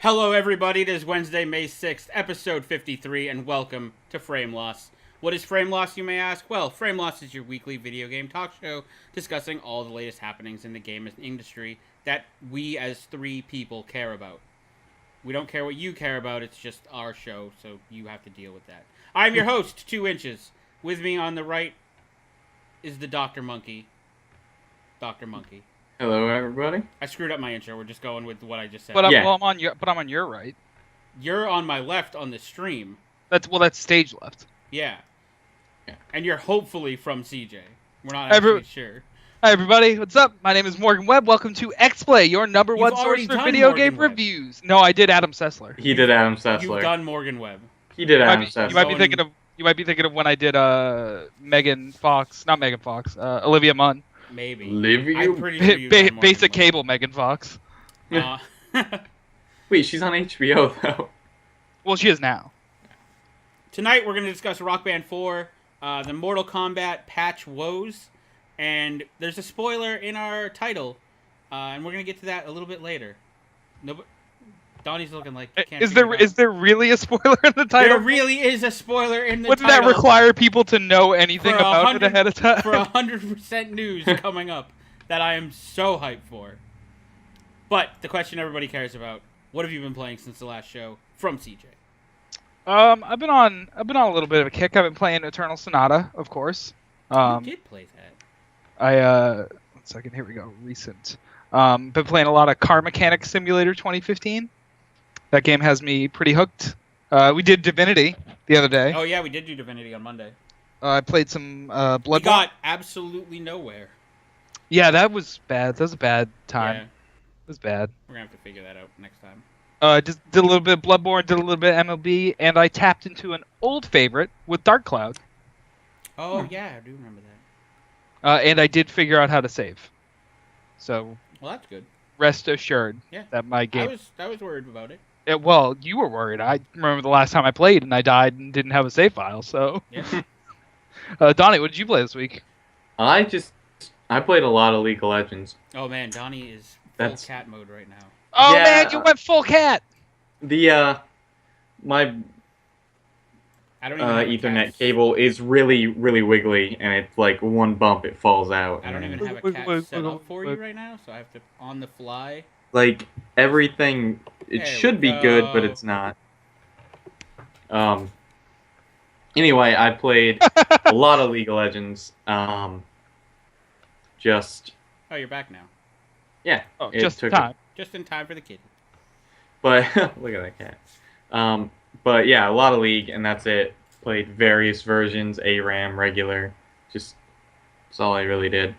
Hello, everybody. It is Wednesday, May 6th, episode 53, and welcome to Frameloss. What is Frameloss, you may ask? Well, Frameloss is your weekly video game talk show discussing all the latest happenings in the game industry that we as three people care about. We don't care what you care about, it's just our show, so you have to deal with that. I'm your host, 2 Inches. With me on the right is the Dr. Monkey. Dr. Monkey. Hello, everybody. I screwed up my intro. We're just going with what I just said. But I'm, Yeah. well, I'm on your right. You're on my left on the stream. That's stage left. Yeah. Yeah. And you're hopefully from CJ. We're not actually sure. Hi everybody, what's up? My name is Morgan Webb. Welcome to X-Play, your number You've one already source for done video Morgan game Webb. reviews. No, I did Adam Sessler. He did Adam You've Sessler. done Morgan Webb. He did You Adam might, be, Sessler. you might be thinking of when I did Megan Fox, Olivia Munn. Maybe. Olivia? I'm pretty sure you've done Morgan Basic Webb. cable Megan Fox. Wait, she's on HBO though. Well, she is now. Tonight we're going to discuss Rock Band 4, the Mortal Kombat Patch woes, and there's a spoiler in our title, and we're going to get to that a little bit later. Donnie's looking like he can't Is figure it out. there really a spoiler in the title? There really is a spoiler in the Wouldn't title. that require people to know anything For about it ahead of time? For 100% news coming up that I am so hyped for. But the question everybody cares about: what have you been playing since the last show from CJ? I've been on a little bit of a kick. I've been playing Eternal Sonata, of course. You did play that. One second, here we go. Recent. Been playing a lot of Car Mechanic Simulator 2015. That game has me pretty hooked. We did Divinity the other day. Oh yeah, we did do Divinity on Monday. I played some We Bloodborne. got absolutely nowhere. Yeah, that was bad. That was a bad time. Yeah, It was bad. we're gonna have to figure that out next time. Just did a little bit of Bloodborne, did a little bit of MLB, and I tapped into an old favorite with Dark Cloud. Oh yeah, I do remember that. And I did figure out how to save. So Well, that's good. rest assured Yeah. that my game. I was worried about it. Well, you were worried. I remember the last time I played and I died and didn't have a save file. So, Yeah. Donnie, what did you play this week? I played a lot of League of Legends. Oh man, Donnie is full That's- cat mode right now. Oh Yeah. man, you went full cat. My I don't even have a Ethernet cat. cable is really, really wiggly, and it's like one bump, it falls out. I don't and even have a cat set up for you right now, so I have to on the fly. like everything. It There should we be good, but go. it's not. Anyway, I played a lot of League of Legends. Just Oh, you're back now. yeah. Oh, It just in took time. Just in time for the kid. But look at that cat. But yeah, a lot of League, and that's it. Played various versions, ARAM, regular. That's all I really did.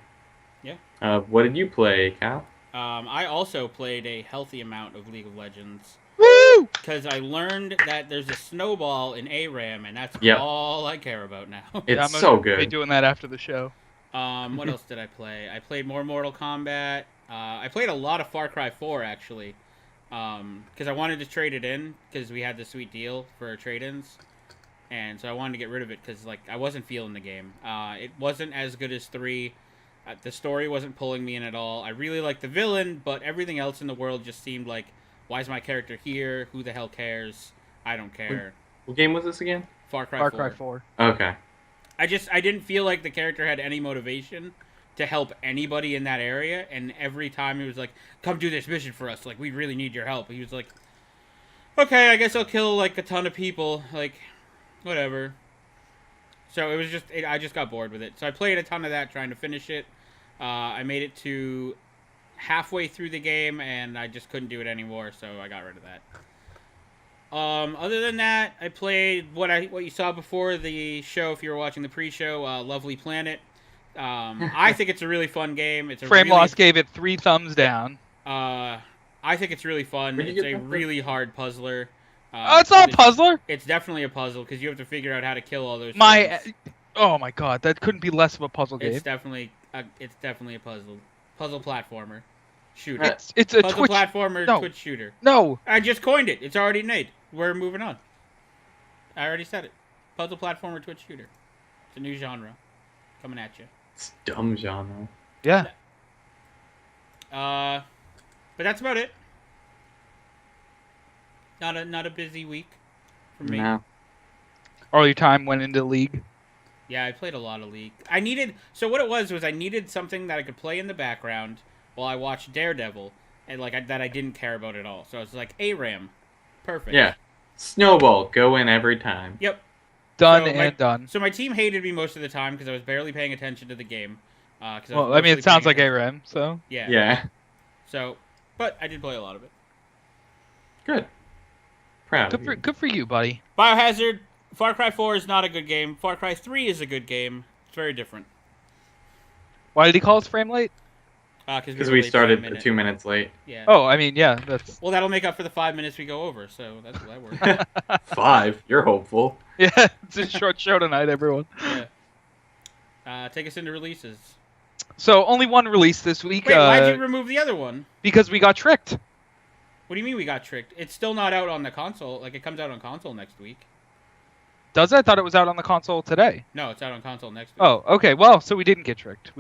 Yeah. What did you play, Kyle? I also played a healthy amount of League of Legends Woo! because I learned that there's a snowball in ARAM, and that's Yep. all I care about now. It's I'm so gonna be good. doing that after the show. What else did I play? I played more Mortal Kombat. I played a lot of Far Cry 4 actually, because I wanted to trade it in because we had the sweet deal for trade-ins, and so I wanted to get rid of it because like I wasn't feeling the game. It wasn't as good as 3. The story wasn't pulling me in at all. I really liked the villain, but everything else in the world just seemed like, why is my character here? Who the hell cares? I don't care. What game was this again? Far Cry Far 4. Cry 4. Okay. I didn't feel like the character had any motivation to help anybody in that area, and every time he was like, come do this mission for us, like, we really need your help. He was like, okay, I guess I'll kill, like, a ton of people, like, whatever. So it was just, I just got bored with it. So I played a ton of that trying to finish it. I made it to halfway through the game, and I just couldn't do it anymore, so I got rid of that. Other than that, I played what you saw before the show. If you were watching the pre-show, Lovely Planet. I think it's a really fun game. It's a Frameloss gave it 3 thumbs down. I think it's really fun. Where'd you It's get a that from? really hard puzzler. Oh, it's not a puzzler. It's definitely a puzzle because you have to figure out how to kill all those. My, things. oh my god, that couldn't be less of a puzzle game. It's definitely a puzzle platformer, shooter. It's a Puzzle Twitch. platformer, no. Twitch shooter. No, I just coined it. It's already made. We're moving on. I already said it. Puzzle platformer, Twitch shooter. It's a new genre coming at you. It's dumb genre. yeah. But that's about it. Not a busy week for me. No. All your time went into League. Yeah, I played a lot of League. So what it was I needed something that I could play in the background while I watched Daredevil, and that I didn't care about at all. So I was like, ARAM, perfect. Yeah. Snowball, go in every time. Yep. Done. So my team hated me most of the time because I was barely paying attention to the game. Well, I mean, it sounds like ARAM, so. Yeah. Yeah. So, but I did play a lot of it. Good. Proud of you. Good for you, buddy. Biohazard, Far Cry 4 is not a good game. Far Cry 3 is a good game. It's very different. Why did he call us frame late? Because we started 2 minutes late. Yeah. Oh, I mean, yeah, that's. Well, that'll make up for the 5 minutes we go over, so that works. 5? You're hopeful. Yeah, it's a short show tonight, everyone. Yeah. Take us into releases. So, only one release this week. Wait, why'd you remove the other one? Because we got tricked. What do you mean we got tricked? It's still not out on the console. It comes out on console next week. Does it? I thought it was out on the console today. No, it's out on console next week. Oh, okay. Well, so we didn't get tricked.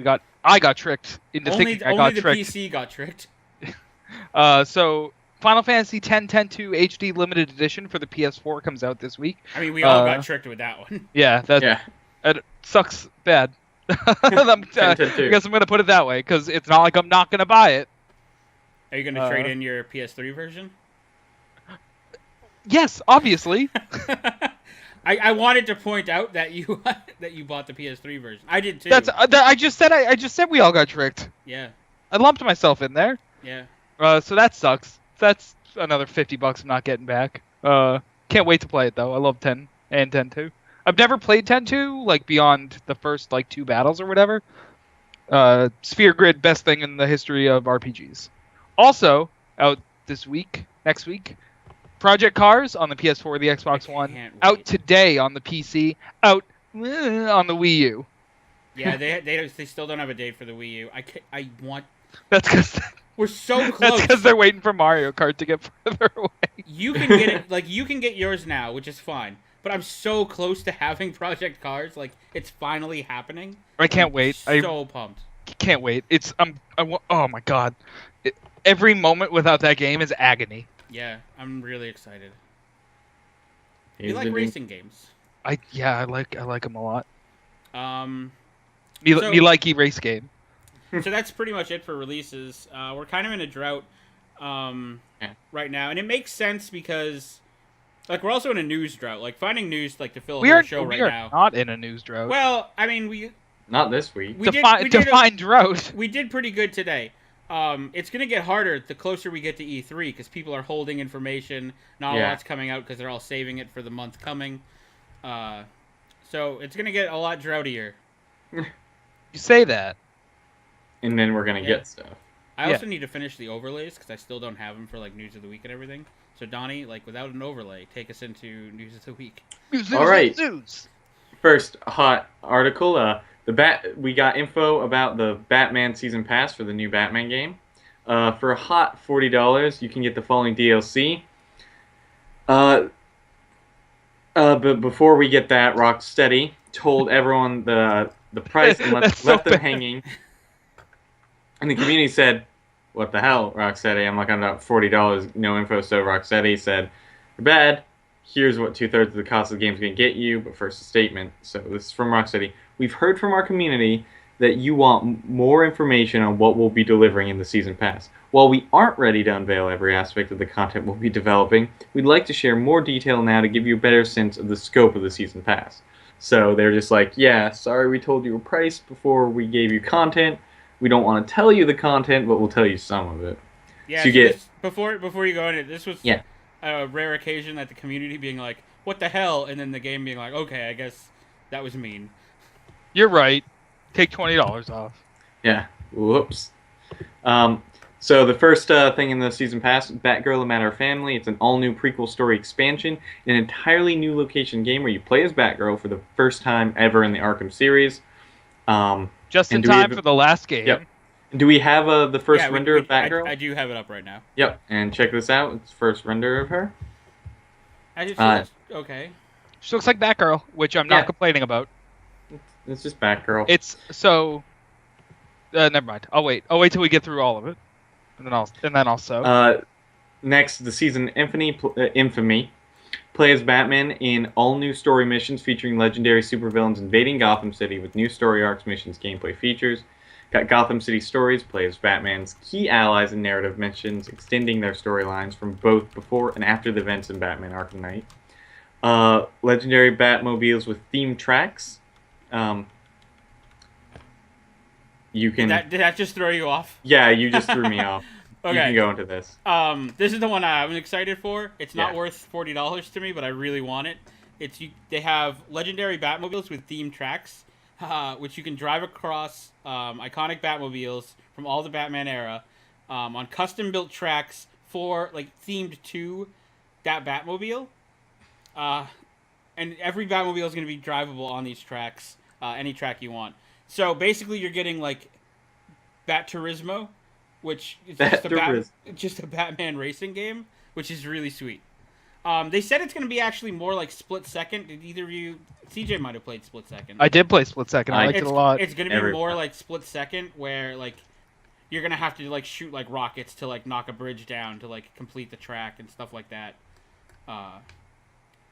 I got tricked into thinking I got tricked. Only the PC got tricked. So Final Fantasy X-10-2 HD Limited Edition for the PS4 comes out this week. I mean, we all got tricked with that one. Yeah, that sucks bad. I guess I'm gonna put it that way because it's not like I'm not gonna buy it. Are you gonna trade in your PS3 version? Yes, obviously. I wanted to point out that you bought the PS3 version. I did too. I just said we all got tricked. Yeah. I lumped myself in there. Yeah. So that sucks. That's another $50 I'm not getting back. Can't wait to play it though. I love 10 and 10-2. I've never played 10-2 like beyond the first like 2 battles or whatever. Sphere Grid, best thing in the history of RPGs. Also out next week. Project Cars on the PS4, the Xbox One. Out today on the PC. Out on the Wii U. Yeah, they still don't have a date for the Wii U. I want. That's because we're so close. That's because they're waiting for Mario Kart to get further away. You can get it. You can get yours now, which is fine. But I'm so close to having Project Cars. It's finally happening. I can't wait. I'm so pumped. Can't wait. Oh my god. Every moment without that game is agony. Yeah, I'm really excited. You like racing games? I like them a lot. Me like race game. So that's pretty much it for releases. We're kind of in a drought right now, and it makes sense because we're also in a news drought. Finding news to fill a whole show right now. We are not in a news drought. Well, I mean not this week. Define drought. We did pretty good today. It's going to get harder the closer we get to E3 because people are holding information. Not a lot's coming out because they're all saving it for the month coming. So it's going to get a lot droughtier. You say that. And then we're going to get stuff. I also need to finish the overlays because I still don't have them for news of the week and everything. So Donnie, without an overlay, take us into news of the week. All right. First hot article. We got info about the Batman Season Pass for the new Batman game. For a hot $40, you can get the following DLC. But before we get that, Rocksteady told everyone the price and left them hanging. And the community said, "What the hell, Rocksteady? I'm looking at $40, no info." So Rocksteady said, "Bad. Here's what 2/3 of the cost of the game is going to get you." But first, a statement. So this is from Rocksteady. "We've heard from our community that you want more information on what we'll be delivering in the Season Pass. While we aren't ready to unveil every aspect of the content we'll be developing, we'd like to share more detail now to give you a better sense of the scope of the Season Pass." So they're just like, yeah, sorry we told you a price before we gave you content. We don't want to tell you the content, but we'll tell you some of it. Yeah, so before you go in it, this was a rare occasion that the community being like, what the hell? And then the game being like, okay, I guess that was mean. You're right. Take $20 off. Yeah. Whoops. So the first thing in the Season Pass, Batgirl: A Matter of Family. It's an all-new prequel story expansion, an entirely new location game where you play as Batgirl for the first time ever in the Arkham series. Just in time for the last game. Yep. Do we have the first render of Batgirl? I do have it up right now. Yep. And check this out. It's first render of her. I just feel okay. She looks like Batgirl, which I'm not complaining about. It's just Batgirl. It's so. Never mind. I'll wait. I'll wait till we get through all of it, and then I'll sew. Next, the season Infamy. Play as Batman in all new story missions featuring legendary supervillains invading Gotham City with new story arcs, missions, gameplay features. Got Gotham City stories. Play as Batman's key allies in narrative missions, extending their storylines from both before and after the events in Batman Arkham Knight. Legendary Batmobiles with themed tracks. You can. Did that just throw you off? Yeah, you just threw me off. Okay. You can go into this. This is the one I'm excited for. It's not Yeah. worth $40 to me, but I really want it. They have legendary Batmobiles with themed tracks, which you can drive across iconic Batmobiles from all the Batman era on custom built tracks for themed to that Batmobile. And every Batmobile is going to be drivable on these tracks, any track you want. So basically, you're getting Bat Turismo, which is just a Batman racing game, which is really sweet. They said it's going to be actually more like Split Second. Did either of you? CJ might have played Split Second. I did play Split Second. I liked it a lot. It's going to be more like Split Second, where you're going to have to shoot rockets to knock a bridge down to complete the track and stuff like that.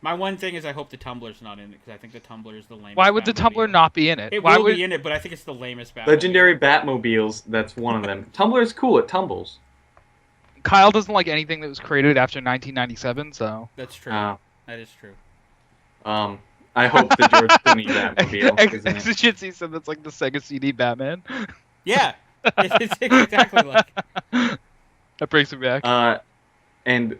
My one thing is I hope the Tumbler's not in it, because I think the Tumbler is the lamest. Why would the Tumbler not be in it? It will be in it, but I think it's the lamest Batmobile. Legendary Batmobiles, that's one of them. Tumbler is cool, it tumbles. Kyle doesn't like anything that was created after 1997, so... That's true. That is true. I hope the George Clooney Batmobile is in it. Exigency said that's like the Sega CD Batman. Yeah, it's exactly like... That brings me back. And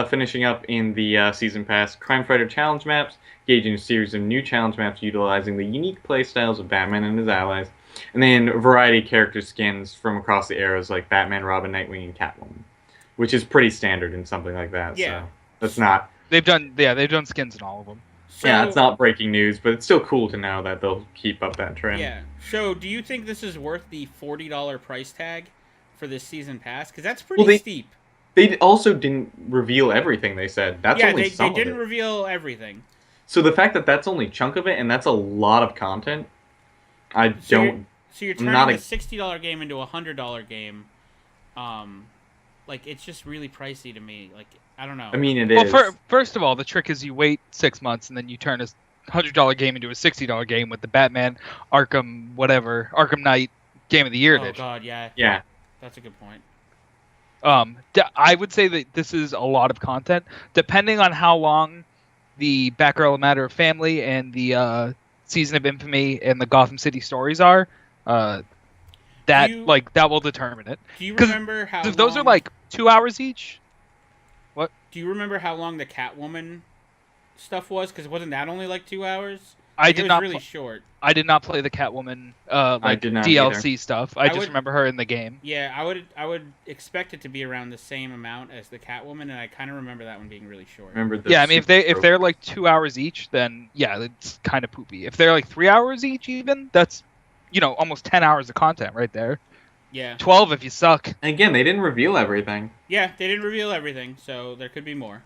finishing up in the Season Pass, Crime Fighter Challenge Maps, engaging a series of new challenge maps utilizing the unique playstyles of Batman and his allies, and then variety character skins from across the eras like Batman, Robin, Nightwing, and Catwoman, which is pretty standard in something like that. Yeah. So that's not... They've done skins in all of them. So, yeah, it's not breaking news, but it's still cool to know that they'll keep up that trend. Yeah. So, do you think this is worth the $40 price tag for this Season Pass? Because that's pretty steep. They also didn't reveal everything they said. That's only some of it. They didn't reveal everything. So the fact that that's only a chunk of it, and that's a lot of content, So you're turning a $60 game into a $100 game. It's just really pricey to me. I don't know. I mean, it is. Well, first of all, the trick is you wait 6 months, and then you turn a $100 game into a $60 game with the Batman Arkham Knight Game of the Year edition. Oh, God, yeah. Yeah. That's a good point. I would say that this is a lot of content, depending on how long the Batgirl: A Matter of Family and the Season of Infamy and the Gotham City stories are. That will determine it. Do you remember how? If those are 2 hours each. What? Do you remember how long the Catwoman stuff was? Because wasn't that only 2 hours? It was really short. I did not play the Catwoman I did not DLC either. stuff. I just remember her in the game. Yeah, I would expect it to be around the same amount as the Catwoman, and I kind of remember that one being really short. If they're 2 hours each, then yeah, it's kind of poopy. If they're 3 hours each, even that's almost 10 hours of content right there. Yeah. 12 if you suck. And again, they didn't reveal everything. Yeah, they didn't reveal everything, so there could be more.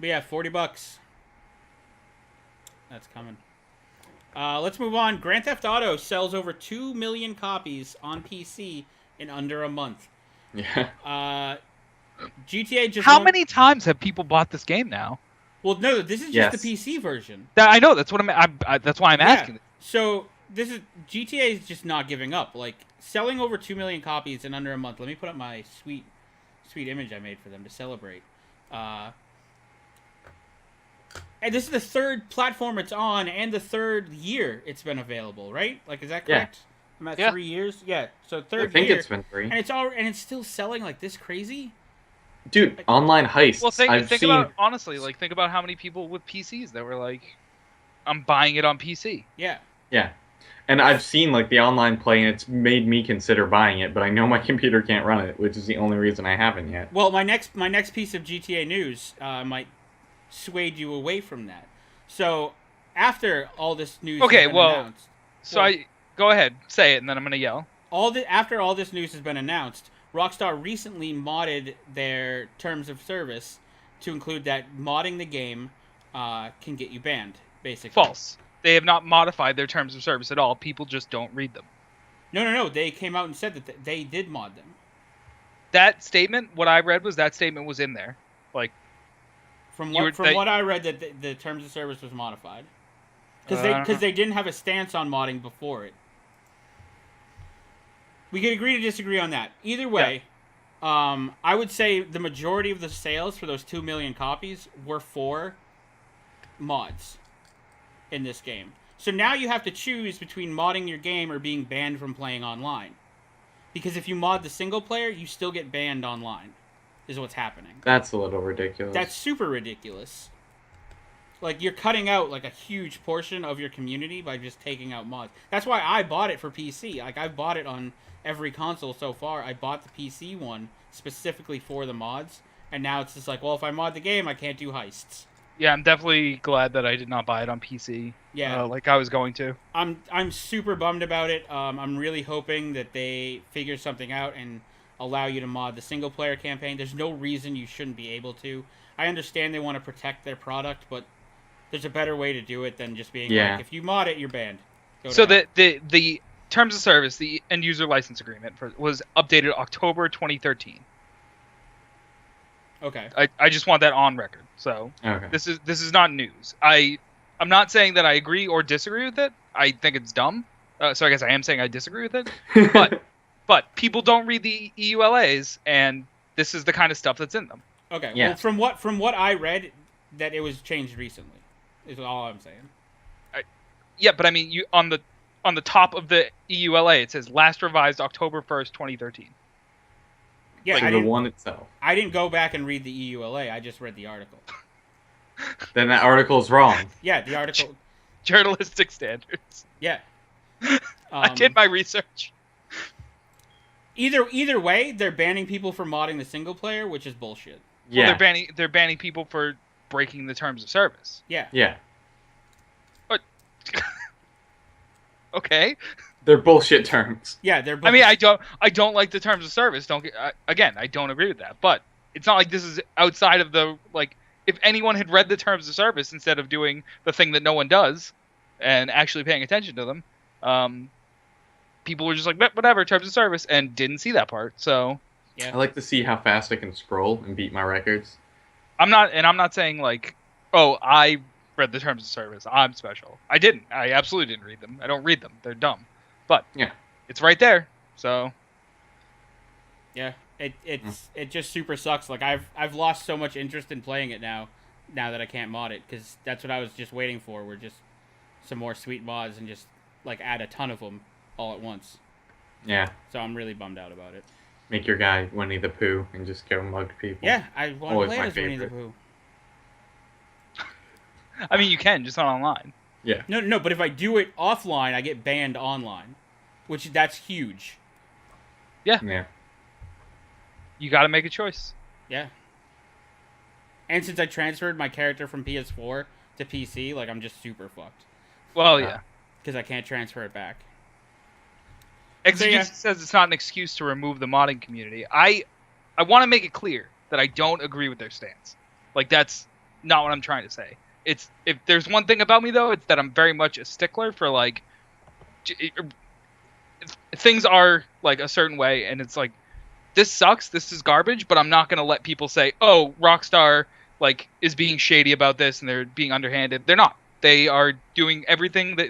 But yeah, $40. That's coming. Let's move on. Grand Theft Auto sells over 2 million copies on PC in under a month. Yeah. GTA just... How many times have people bought this game now? Well, no, this is just the PC version. I know. That's what that's why I'm asking. So GTA is just not giving up. Selling over 2 million copies in under a month. Let me put up my sweet image I made for them to celebrate. And this is the third platform it's on, and the third year it's been available, right? Is that correct? Yeah. I'm at 3 years. Yeah, so third year. I think it's been 3. And it's still selling this crazy. Dude, online heists. Well, think about honestly, think about how many people with PCs that were I'm buying it on PC. Yeah. Yeah. And I've seen the online play, and it's made me consider buying it, but I know my computer can't run it, which is the only reason I haven't yet. Well, my next piece of GTA news might swayed you away from that. So after all this news has been announced, go ahead, say it, and then I'm gonna yell. After all this news has been announced, Rockstar recently modded their terms of service to include that modding the game can get you banned, basically. False. They have not modified their terms of service at all. People just don't read them. No. They came out and said that they did mod them. that statement, what I read was that statement was in there. Like, From You were- what from they- what I read, that the terms of service was modified because I don't know. they didn't have a stance on modding before it. We could agree to disagree on that. Either way, I would say the majority of the sales for those 2 million copies were for mods in this game. So now you have to choose between modding your game or being banned from playing online. Because if you mod the single player, you still get banned online, is what's happening. That's a little ridiculous. That's super ridiculous. Like, you're cutting out, like, a huge portion of your community by just taking out mods. That's why I bought it for PC. Like, I've bought it on every console so far. I bought the PC one specifically for the mods. And now it's just like, well, if I mod the game, I can't do heists. Yeah, I'm definitely glad that I did not buy it on PC. Yeah. Like I was going to. I'm super bummed about it. I'm really hoping that they figure something out and allow you to mod the single player campaign. There's no reason you shouldn't be able to. I understand they want to protect their product, but there's a better way to do it than just being like, if you mod it, you're banned. So the terms of service, the end user license agreement was updated October 2013. Okay. I just want that on record. So Okay. this is not news. I'm not saying that I agree or disagree with it. I think it's dumb. So I guess I am saying I disagree with it. But people don't read the EULAs, and this is the kind of stuff that's in them. Okay. Yeah. Well, from what I read, that it was changed recently. Is all I'm saying. Yeah, but I mean, you on the top of the EULA, it says last revised October 1st, 2013. Yeah, Like I the didn't, one itself. I didn't go back and read the EULA. I just read the article. Then that article's wrong. Yeah, the article. Journalistic standards. Yeah. I did my research. Either way, they're banning people for modding the single player, which is bullshit. Yeah. Well, they're banning people for breaking the terms of service. Yeah. Yeah. Okay. They're bullshit terms. Yeah, they're. I mean, I don't like the terms of service. Again, I don't agree with that. But it's not like this is outside of the like. If anyone had read the terms of service instead of doing the thing that no one does, and actually paying attention to them, people were just like, whatever, terms of service, and didn't see that part. So Yeah. I like to see how fast I can scroll and beat my records. I'm not saying like, oh, I read the terms of service, I'm special. I didn't. I absolutely didn't read them. I don't read them. They're dumb. But Yeah. it's right there. So Yeah. It just super sucks. Like I've lost so much interest in playing it now that I can't mod it, because that's what I was just waiting for. Were just some more sweet mods and just like add a ton of them all at once. Yeah. So I'm really bummed out about it. Make your guy Winnie the Pooh and just go mug people. Yeah, I want to Always play my as Winnie the favorite. Pooh. I mean, you can, just not online. Yeah. No, but if I do it offline, I get banned online, which that's huge. Yeah. You got to make a choice. Yeah. And since I transferred my character from PS4 to PC, like I'm just super fucked Well, yeah. because I can't transfer it back. Execution says it's not an excuse to remove the modding community. I want to make it clear that I don't agree with their stance. Like, that's not what I'm trying to say. It's if there's one thing about me though, it's that I'm very much a stickler for like things are like a certain way, and it's like this sucks, this is garbage, but I'm not gonna let people say, oh, Rockstar like is being shady about this and they're being underhanded. They're not. They are doing everything that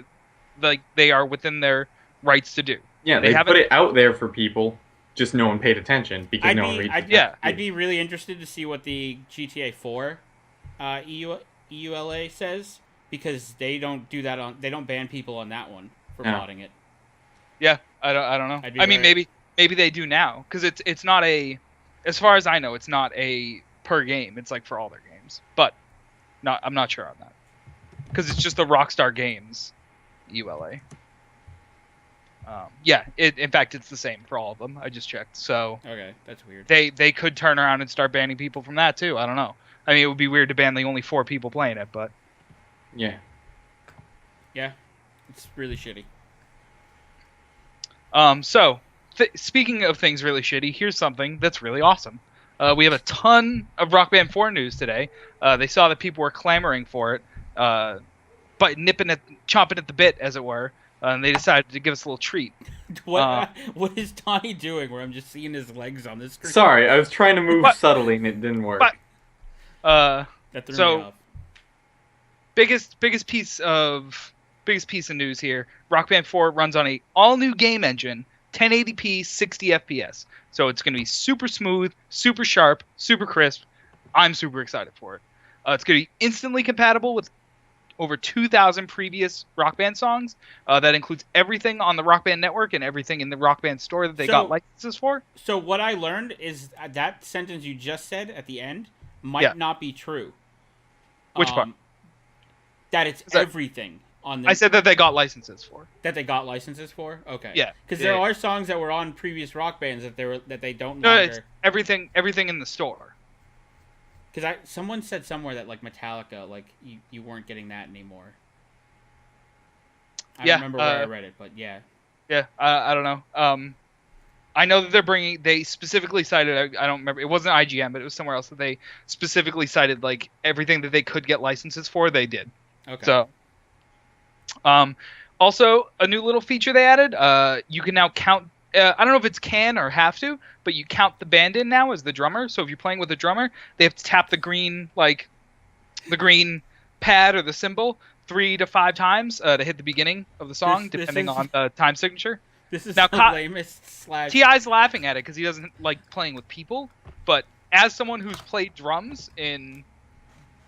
like they are within their rights to do. Yeah, they put it out there for people, just no one paid attention because no one reads it. I'd be really interested to see what the GTA 4 EULA says, because they don't do that they don't ban people on that one for modding it. Yeah, I don't know. I'd be I mean, very- maybe they do now, because it's not a, as far as I know, it's not a per game. It's like for all their games, but I'm not sure on that, because it's just the Rockstar Games EULA. Yeah, in fact, it's the same for all of them. I just checked. So Okay, that's weird. they could turn around and start banning people from that too. I don't know. I mean, it would be weird to ban the only 4 people playing it, but Yeah. Yeah, it's really shitty. So speaking of things really shitty, here's something that's really awesome. We have a ton of Rock Band 4 news today. They saw that people were clamoring for it, but chomping at the bit, as it were, and they decided to give us a little treat. What is Donnie doing? Where I'm just seeing his legs on the screen. Sorry, I was trying to move But- subtly and it didn't work. That threw So- me off. biggest piece of news here. Rock Band 4 runs on a all new game engine, 1080p, 60 FPS. So it's going to be super smooth, super sharp, super crisp. I'm super excited for it. It's going to be instantly compatible with over 2,000 previous Rock Band songs. That includes everything on the Rock Band network and everything in the Rock Band store that they got licenses for. So what I learned is that sentence you just said at the end might not be true. Which part? That it's everything on the. I said that they got licenses for. That they got licenses for. Okay. Yeah. Because there are songs that were on previous Rock Bands that they don't. No, longer... it's everything in the store. Because someone said somewhere that like Metallica, like you weren't getting that anymore. I don't remember where I read it, but yeah. Yeah, I don't know. I know that they specifically cited, I don't remember, it wasn't IGN, but it was somewhere else that they specifically cited like everything that they could get licenses for, they did. Okay. So, also a new little feature they added. You can now count. I don't know if it's can or have to, but you count the band in now as the drummer. So if you're playing with a drummer, they have to tap the green pad or the symbol 3 to 5 times to hit the beginning of the song, depending on the time signature. This is now, the lamest slash. T.I.'s laughing at it because he doesn't like playing with people. But as someone who's played drums in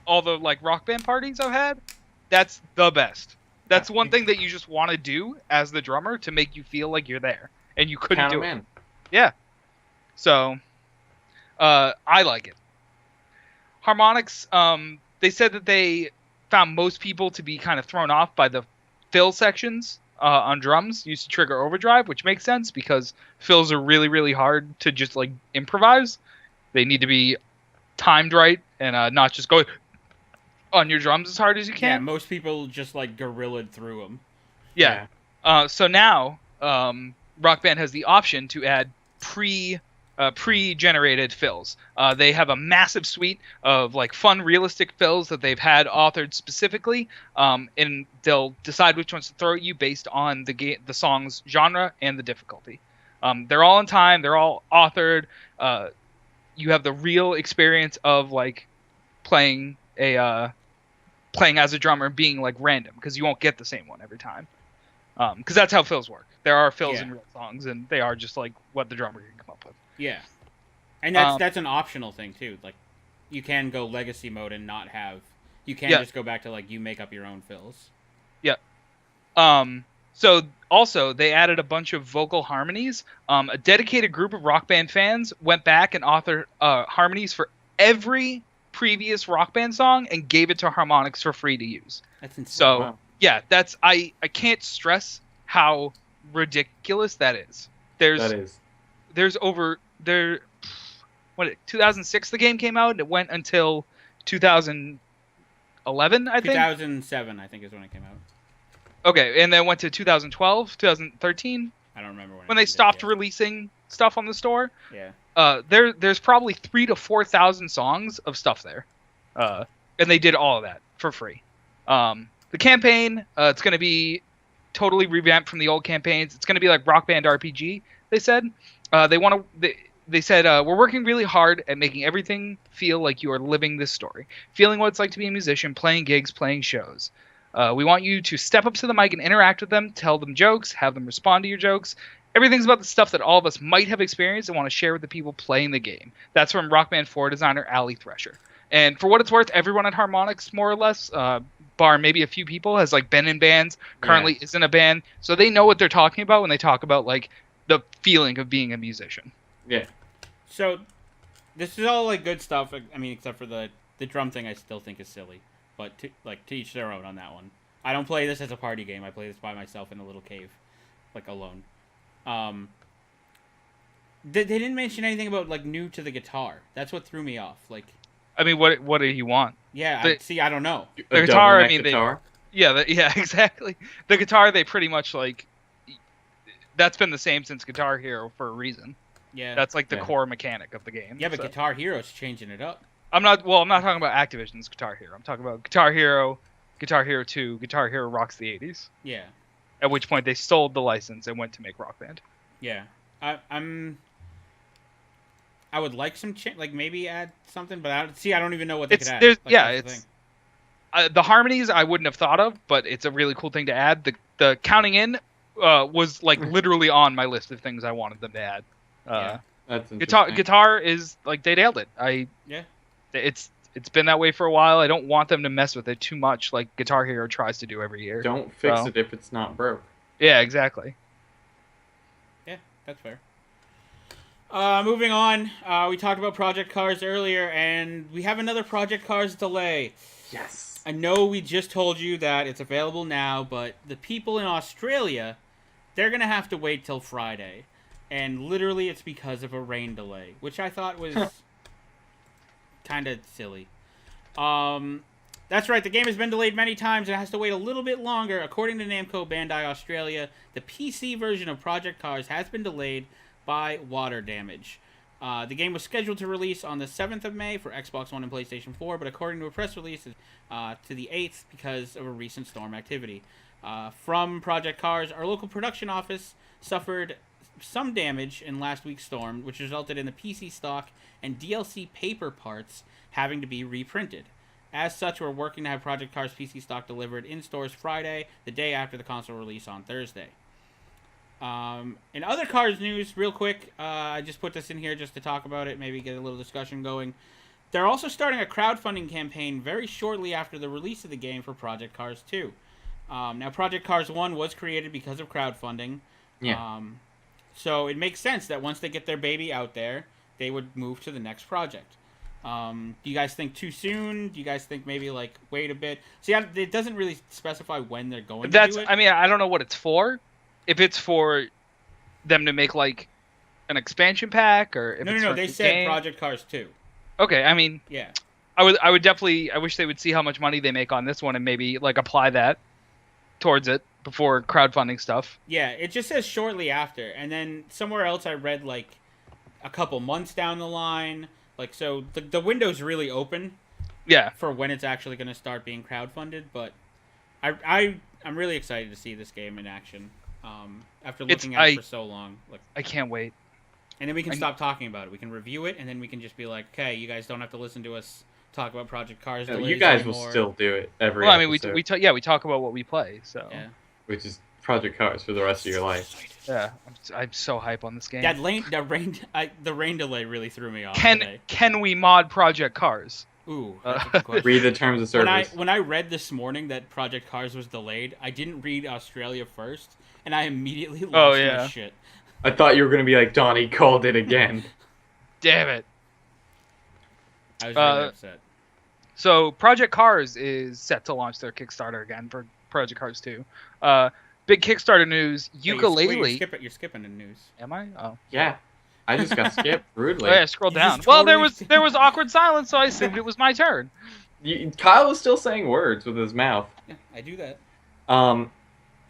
all the like Rock Band parties I've had, that's the best. That's one thing that you just want to do as the drummer to make you feel like you're there, and you couldn't do it. Yeah. So, I like it. Harmonics. They said that they found most people to be kind of thrown off by the fill sections on drums used to trigger overdrive, which makes sense because fills are really, really hard to just like improvise. They need to be timed right and not just go on your drums as hard as you can. Yeah, most people just like gorillaed through them. Yeah. So now Rock Band has the option to add pre-generated fills. They have a massive suite of like fun, realistic fills that they've had authored specifically, and they'll decide which ones to throw at you based on the song's genre and the difficulty. They're all in time. They're all authored. You have the real experience of like playing as a drummer, being like random because you won't get the same one every time. Because that's how fills work. There are fills in real songs, and they are just like what the drummer can come up with. Yeah, and that's an optional thing too. Like, you can go legacy mode and not have. You can just go back to like you make up your own fills. Yeah. So also they added a bunch of vocal harmonies. A dedicated group of Rock Band fans went back and authored harmonies for every previous Rock Band song and gave it to Harmonix for free to use. That's insane. So Wow. yeah, that's I can't stress how ridiculous that is. There's over there. 2006 the game came out, and it went until 2011, I think. 2007, I think, is when it came out. Okay, and then went to 2012, 2013. I don't remember when they stopped releasing stuff on the store. Yeah. There's probably 3,000 to 4,000 songs of stuff there, and they did all of that for free. The campaign, it's going to be totally revamped from the old campaigns. It's going to be like Rock Band RPG. They said they said we're working really hard at making everything feel like you are living this story, feeling what it's like to be a musician, playing gigs, playing shows. We want you to step up to the mic and interact with them, tell them jokes, have them respond to your jokes. Everything's about the stuff that all of us might have experienced and want to share with the people playing the game. That's from Rock Band 4 designer Ali Thresher. And for what it's worth, everyone at Harmonix, more or less, bar maybe a few people, has like been in bands, currently is in a band, so they know what they're talking about when they talk about like the feeling of being a musician. Yeah. So, this is all like good stuff. I mean, except for the drum thing, I still think is silly. But to each their own on that one. I don't play this as a party game. I play this by myself in a little cave, like alone. They didn't mention anything about like new to the guitar. That's what threw me off. Like, I mean, what do you want? yeah, I don't know. The guitar, I mean, guitar. yeah, exactly. The guitar, they pretty much like. That's been the same since Guitar Hero for a reason. Yeah, that's like the core mechanic of the game. Yeah, but Guitar Hero's changing it up. I'm not talking about Activision's Guitar Hero. I'm talking about Guitar Hero, Guitar Hero 2, Guitar Hero rocks the 80s. Yeah. At which point they sold the license and went to make Rock Band. Yeah, I would like some like maybe add something, but I don't even know what they could add. There's Like, yeah, that's the it's thing. the harmonies I wouldn't have thought of, but it's a really cool thing to add. The counting in was like literally on my list of things I wanted them to add. Yeah. That's interesting. Guitar is like they nailed it. Yeah. It's been that way for a while. I don't want them to mess with it too much, like Guitar Hero tries to do every year. Don't fix So, it if it's not broke. Yeah, exactly. Yeah, that's fair. Moving on, we talked about Project Cars earlier, and we have another Project Cars delay. Yes. I know we just told you that it's available now, but the people in Australia, they're going to have to wait till Friday. And literally it's because of a rain delay, which I thought was kind of silly. That's right, the game has been delayed many times and has to wait a little bit longer. According to Namco Bandai Australia, the PC version of Project Cars has been delayed by water damage. The game was scheduled to release on the 7th of May for Xbox One and PlayStation 4, but according to a press release, to the 8th because of a recent storm activity. From Project Cars, our local production office suffered some damage in last week's storm, which resulted in the PC stock and DLC paper parts having to be reprinted. As such, we're working to have Project Cars PC stock delivered in stores Friday, the day after the console release on Thursday. In other Cars news, real quick, I just put this in here just to talk about it, maybe get a little discussion going. They're also starting a crowdfunding campaign very shortly after the release of the game for Project Cars 2. Now, Project Cars 1 was created because of crowdfunding. Yeah. So it makes sense that once they get their baby out there, they would move to the next project. Do you guys think too soon? Do you guys think maybe like wait a bit? See, it doesn't really specify when they're going to do it. I mean, I don't know what it's for. If it's for them to make like an expansion pack, or if it's No. for They the said game. Project Cars 2. Okay, I mean, Yeah. I would definitely. I wish they would see how much money they make on this one and maybe like apply that towards it before crowdfunding stuff. Yeah, it just says shortly after, and then somewhere else I read like a couple months down the line. Like, so the window's really open. Yeah. For when it's actually going to start being crowdfunded, but I'm really excited to see this game in action. After looking at it for so long, like I can't wait. And then we can stop talking about it. We can review it, and then we can just be like, okay, you guys don't have to listen to us talk about Project Cars. No, you guys will still do it every. Well, I mean, episode, we talk about what we play, so Yeah. which is Project Cars for the rest of your life. yeah, I'm so hype on this game. The rain delay really threw me off today. Can we mod Project Cars? Ooh, that's a good question. Read the terms of service. When I read this morning that Project Cars was delayed, I didn't read Australia first, and I immediately lost my shit. I thought you were gonna be like, Donnie called it again. Damn it. I was really upset. So Project Cars is set to launch their Kickstarter again for Project Cars 2. Big Kickstarter news, Ukulele. You're skipping the news. Am I? Oh. Yeah. I just got skipped rudely. Oh, yeah, scroll down. Well, there was awkward silence, so I assumed it was my turn. Kyle was still saying words with his mouth. Yeah, I do that.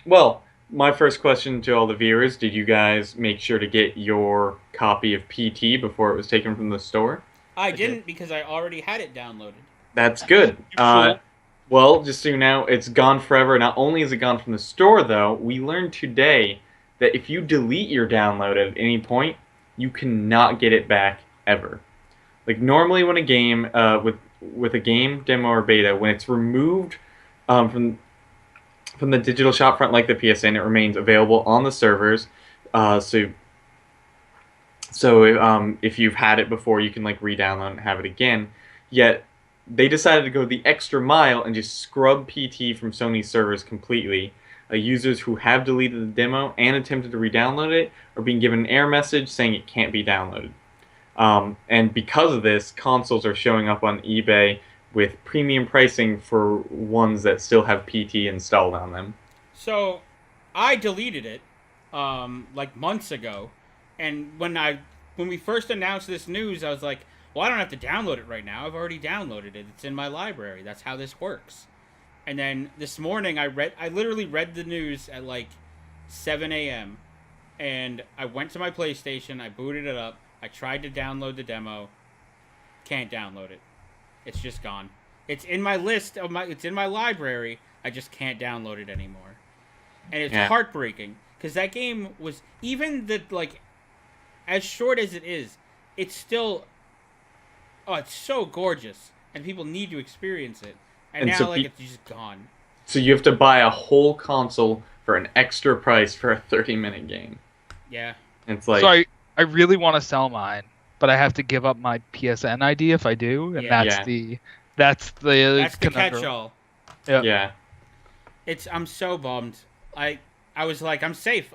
Well, my first question to all the viewers, did you guys make sure to get your copy of PT before it was taken from the store? I didn't because I already had it downloaded. That's good. Well, just so you know, it's gone forever. Not only is it gone from the store, though, we learned today that if you delete your download at any point, you cannot get it back ever. Like normally when a game, with a game demo or beta, when it's removed from the digital shopfront like the PSN, it remains available on the servers. So if you've had it before, you can like re-download and have it again. Yet they decided to go the extra mile and just scrub PT from Sony's servers completely. Users who have deleted the demo and attempted to re-download it are being given an error message saying it can't be downloaded. And because of this, consoles are showing up on eBay with premium pricing for ones that still have PT installed on them. So, I deleted it like months ago, and when we first announced this news, I was like, well, I don't have to download it right now. I've already downloaded it. It's in my library. That's how this works. And then this morning, I literally read the news at like 7 a.m. And I went to my PlayStation. I booted it up. I tried to download the demo. Can't download it. It's just gone. It's in my list it's in my library. I just can't download it anymore. and it's heartbreaking because that game was even as short as it is, it's still it's so gorgeous, and people need to experience it. And now so it's just gone. So you have to buy a whole console for an extra price for a 30-minute game. Yeah. It's like... So I really want to sell mine, but I have to give up my PSN ID if I do, and that's the catch-all. Yeah. I'm so bummed. I was like, I'm safe.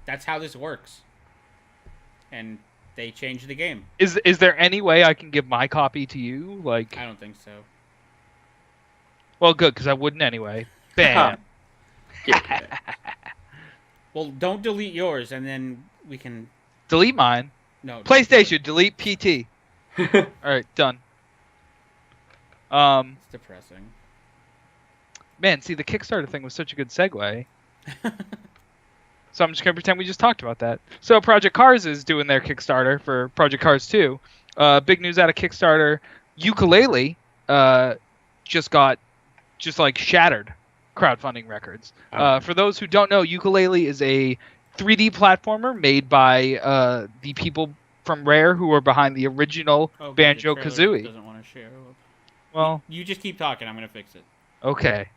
That's how this works. And they changed the game. Is there any way I can give my copy to you? Like, I don't think so. Well, good, because I wouldn't anyway. Bam. Well, don't delete yours, and then we can... Delete mine. No. PlayStation, delete PT. Alright, done. It's depressing. Man, see, the Kickstarter thing was such a good segue. So I'm just going to pretend we just talked about that. So Project Cars is doing their Kickstarter for Project Cars 2. Big news out of Kickstarter. Ukulele just shattered crowdfunding records. For those who don't know, Ukulele is a 3D platformer made by the people from Rare who were behind the original Banjo-Kazooie. Doesn't want to share. Well, you just keep talking. I'm going to fix it. Okay.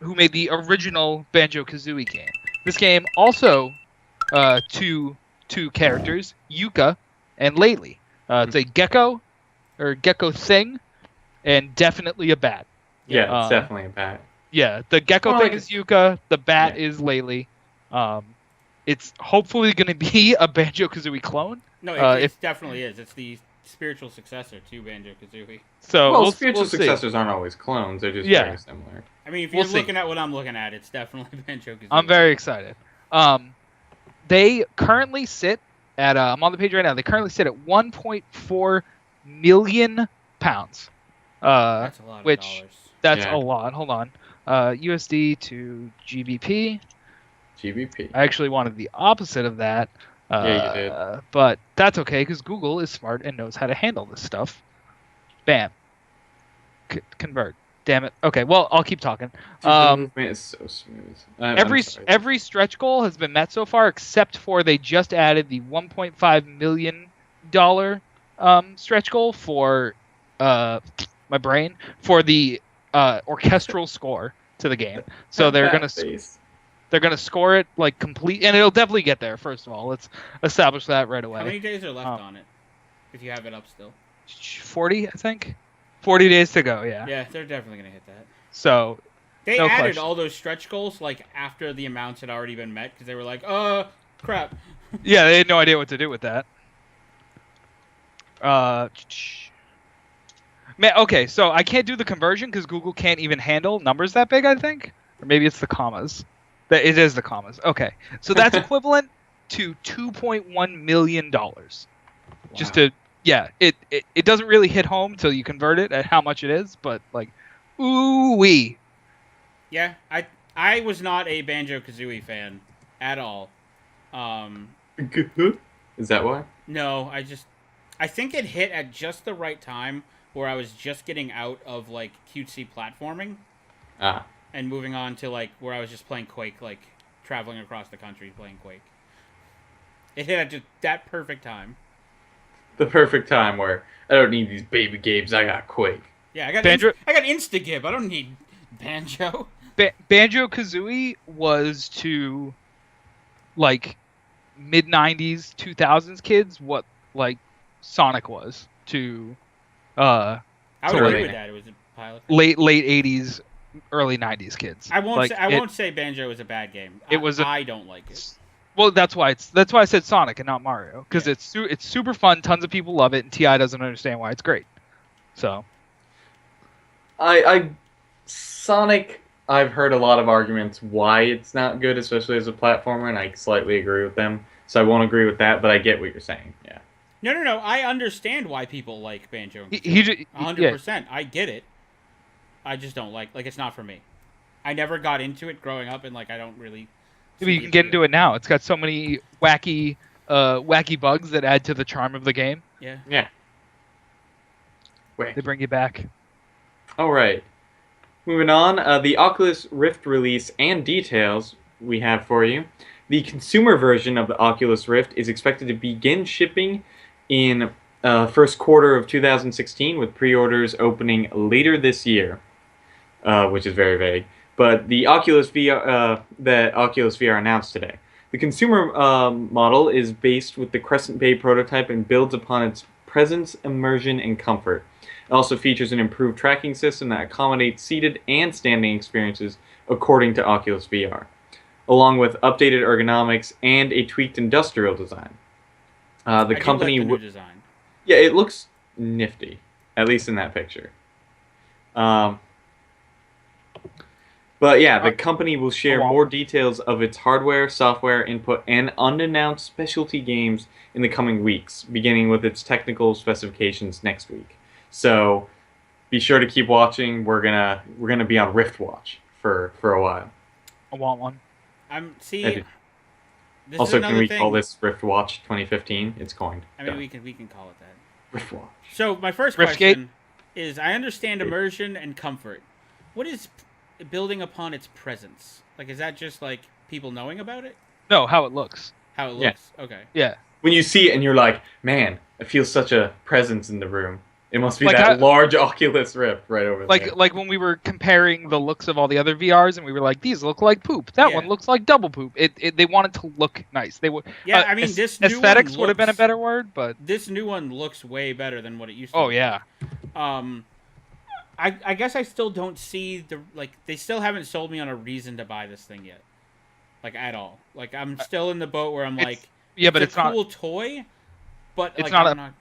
Who made the original Banjo-Kazooie game. This game also two characters, Yuka and Laylee. It's a gecko thing, and definitely a bat. Yeah, it's definitely a bat. Yeah, the gecko thing is Yuka, the bat is Laylee. It's hopefully going to be a Banjo-Kazooie clone. No, it definitely is. It's the spiritual successor to Banjo-Kazooie. So spiritual successors aren't always clones. They're just very similar. I mean, if you're looking at what I'm looking at, it's definitely Banjo-Kazooie. I'm very excited. They currently sit at, I'm on the page right now, they currently sit at 1.4 million pounds. That's a lot of dollars. That's a lot. Hold on. USD to GBP. GBP. I actually wanted the opposite of that. Yeah, you did. But that's okay, because Google is smart and knows how to handle this stuff. Bam. Convert. Damn it. Okay, well, I'll keep talking. Man, it's so smooth. Every stretch goal has been met so far, except for they just added the $1.5 million stretch goal for my brain for the orchestral score to the game. So they're gonna score it like complete, and it'll definitely get there. First of all, let's establish that right away. How many days are left on it? If you have it up still. 40, I think. 40 days to go. Yeah. Yeah, they're definitely gonna hit that. So they added all those stretch goals like after the amounts had already been met because they were like, crap. Yeah, they had no idea what to do with that. Man, okay, so I can't do the conversion because Google can't even handle numbers that big, I think. Or maybe it's the commas. It is the commas. Okay, so that's equivalent to $2.1 million. Wow. Just to, it doesn't really hit home until you convert it at how much it is, but like, ooh-wee. Yeah, I was not a Banjo-Kazooie fan at all. Is that why? No, I think it hit at just the right time where I was just getting out of like cutesy platforming. And moving on to like where I was just playing Quake, like traveling across the country playing Quake. It hit at just that perfect time. The perfect time where I don't need these baby games. I got Quake. Yeah, I got Instagib. I don't need Banjo. Banjo-Kazooie was to like mid 90s, 2000s kids what like Sonic was to I would agree with that. It was a pilot. Late 80s, early 90s kids. I won't say Banjo is a bad game. I don't like it. Well, that's why I said Sonic and not Mario, because it's super fun. Tons of people love it, and TI doesn't understand why it's great. So, Sonic. I've heard a lot of arguments why it's not good, especially as a platformer, and I slightly agree with them. So I won't agree with that, but I get what you're saying. Yeah. No. I understand why people like Banjo. 100%. I get it. I just don't like it's not for me. I never got into it growing up, and like I don't really. You can get into it now. It's got so many wacky bugs that add to the charm of the game. Yeah. Yeah. Wait. They bring you back. All right. Moving on, the Oculus Rift release and details we have for you. The consumer version of the Oculus Rift is expected to begin shipping in first quarter of 2016, with pre-orders opening later this year, which is very vague. But the Oculus VR announced today. The consumer model is based with the Crescent Bay prototype and builds upon its presence, immersion, and comfort. It also features an improved tracking system that accommodates seated and standing experiences according to Oculus VR, along with updated ergonomics and a tweaked industrial design. The I company, do like the new design. yeah, it looks nifty, at least in that picture. But yeah, the company will share more details of its hardware, software input, and unannounced specialty games in the coming weeks, beginning with its technical specifications next week. So be sure to keep watching. We're gonna be on Rift Watch for a while. I want one. This Also, is can another we thing. call this Rift Watch 2015? It's coined. I mean, we can call it that. Rift Watch. So my first Riftgate? question is: I understand immersion and comfort. What is building upon its presence? Like, is that just like people knowing about it? No, how it looks. How it Yeah. looks? Okay. Yeah. When you see it and you're like, man, I feel such a presence in the room. It must be Like that large Oculus Rift right over there. Like when we were comparing the looks of all the other VRs, and we were like, these look like poop. That Yeah. one looks like double poop. They wanted to look nice. They would. Yeah, I mean, this new aesthetics one would have been a looks- better word, but This new one looks way better than what it used to. oh look. yeah. I guess I still don't see they still haven't sold me on a reason to buy this thing yet. Like, at all. Like, I'm still in the boat where I'm It's- like, Yeah, but it's a not. cool toy, but It's like, not I'm a- not.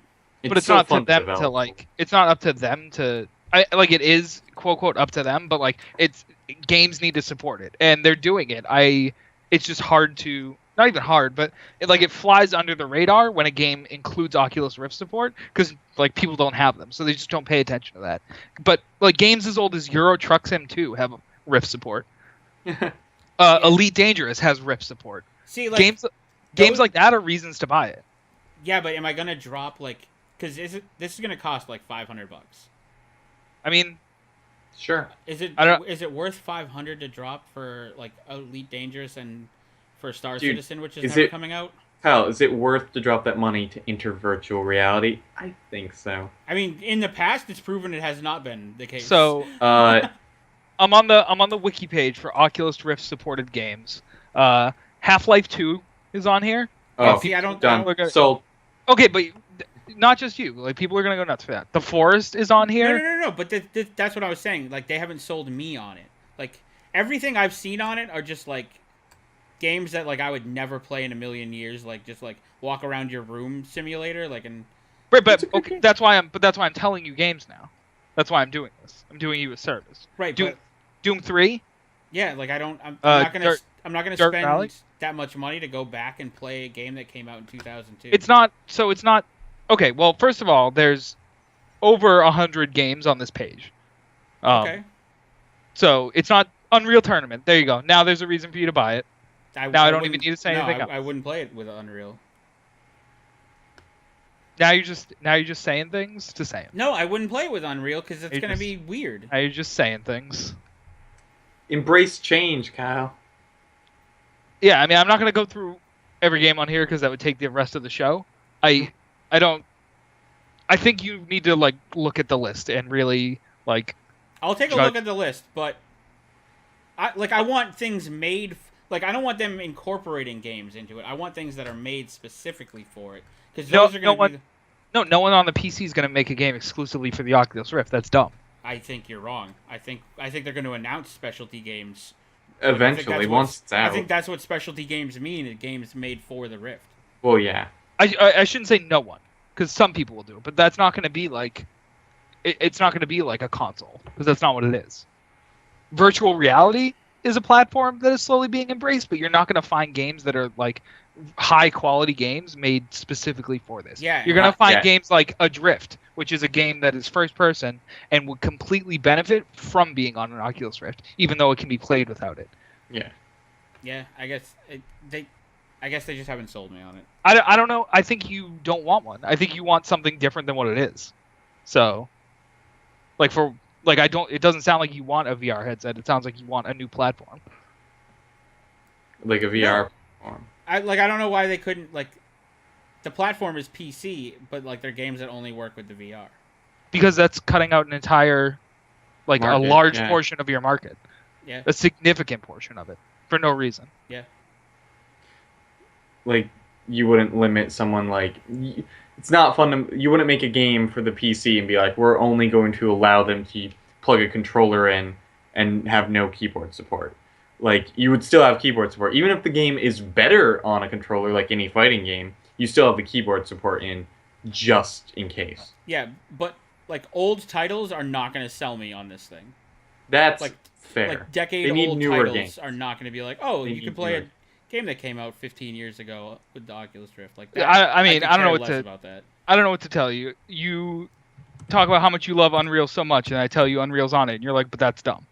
But it's so not fun to them develop. to like. It's not up to them to. It is quote quote up to them, but like it's games need to support it, and they're doing it. It's just hard to not even hard, but it flies under the radar when a game includes Oculus Rift support because like people don't have them, so they just don't pay attention to that. But like games as old as Euro Truck Sim 2 have Rift support. Elite Dangerous has Rift support. See, like, Games like that are reasons to buy it. yeah, but am I gonna drop like? Because this is gonna cost like $500? I mean, Sure. Is it I don't- is it worth 500 to drop for like Elite Dangerous and for Star Dude, Citizen, which is is never it- coming out? Kyle, is it worth to drop that money to enter virtual reality? I think so. I mean, in the past, it's proven it has not been the case. so I'm on the wiki page for Oculus Rift supported games. Half-Life 2 is on here. oh, see, I don't- done. I don't- Sold. Okay, but not just you. Like people are gonna go nuts for that. The Forest is on here. No. But that's what I was saying. Like, they haven't sold me on it. Like, everything I've seen on it are just like games that like I would never play in a million years. Like, just like walk around your room simulator. Like, and Right, but It's a good okay, game. that's why I'm telling you games now. That's why I'm doing this. I'm doing you a service. right, Doom, but Doom 3. yeah, like I'm not gonna Dirt- I'm not gonna Dirt spend Valley? that much money to go back and play a game that came out in 2002. It's not. Okay, well, first of all, there's over 100 games on this page. Okay. So it's not Unreal Tournament. There you go. Now there's a reason for you to buy it. Now I don't even wouldn't- need to say no, anything I else. wouldn't play it with Unreal. Now you're just saying things to say them. No, I wouldn't play it with Unreal because it's You gonna just- be weird. Now you're just saying things. Embrace change, Kyle. Yeah, I mean, I'm not gonna go through every game on here because that would take the rest of the show. I don't. I think you need to like look at the list and really like. I'll take a Judge- look at the list, but I want things made. Like, I don't want them incorporating games into it. I want things that are made specifically for it because No- those are no gonna be. one- No one on the PC is gonna make a game exclusively for the Oculus Rift. That's dumb. I think you're wrong. I think they're going to announce specialty games. Eventually, once it's I out. think that's what specialty games mean. Games made for the Rift. Well, yeah. I shouldn't say no one because some people will do it, but that's not gonna be like. It's not gonna be like a console because that's not what it is. Virtual reality is a platform that is slowly being embraced, but you're not gonna find games that are like high quality games made specifically for this. Yeah, You're gonna not find yet. games like Adrift, which is a game that is first person and would completely benefit from being on an Oculus Rift, even though it can be played without it. Yeah. Yeah, I guess they just haven't sold me on it. I don't know. I think you don't want one. I think you want something different than what it is. So, like for Like I don't. It doesn't sound like you want a VR headset. It sounds like you want a new platform. Like a VR platform. I don't know why they couldn't like. The platform is PC, but like they're games that only work with the VR. Because that's cutting out an entire, like Market, a large yeah. portion of your market. Yeah. A significant portion of it for no reason. Yeah. Like you wouldn't limit someone like. It's not fun to. You wouldn't make a game for the PC and be like, we're only going to allow them to plug a controller in and have no keyboard support. Like you would still have keyboard support, even if the game is better on a controller, like any fighting game. You still have the keyboard support in, just in case. Yeah, but like old titles are not going to sell me on this thing. That's Like fair. Like They need decade-old newer titles games. are not going to be like, oh, They you can need play a newer. game that came out 15 years ago with the Oculus Rift. Like that. I mean, could I don't know care what less to. about that. I don't know what to tell you. You talk about how much you love Unreal so much, and I tell you Unreal's on it, and you're like, but that's dumb.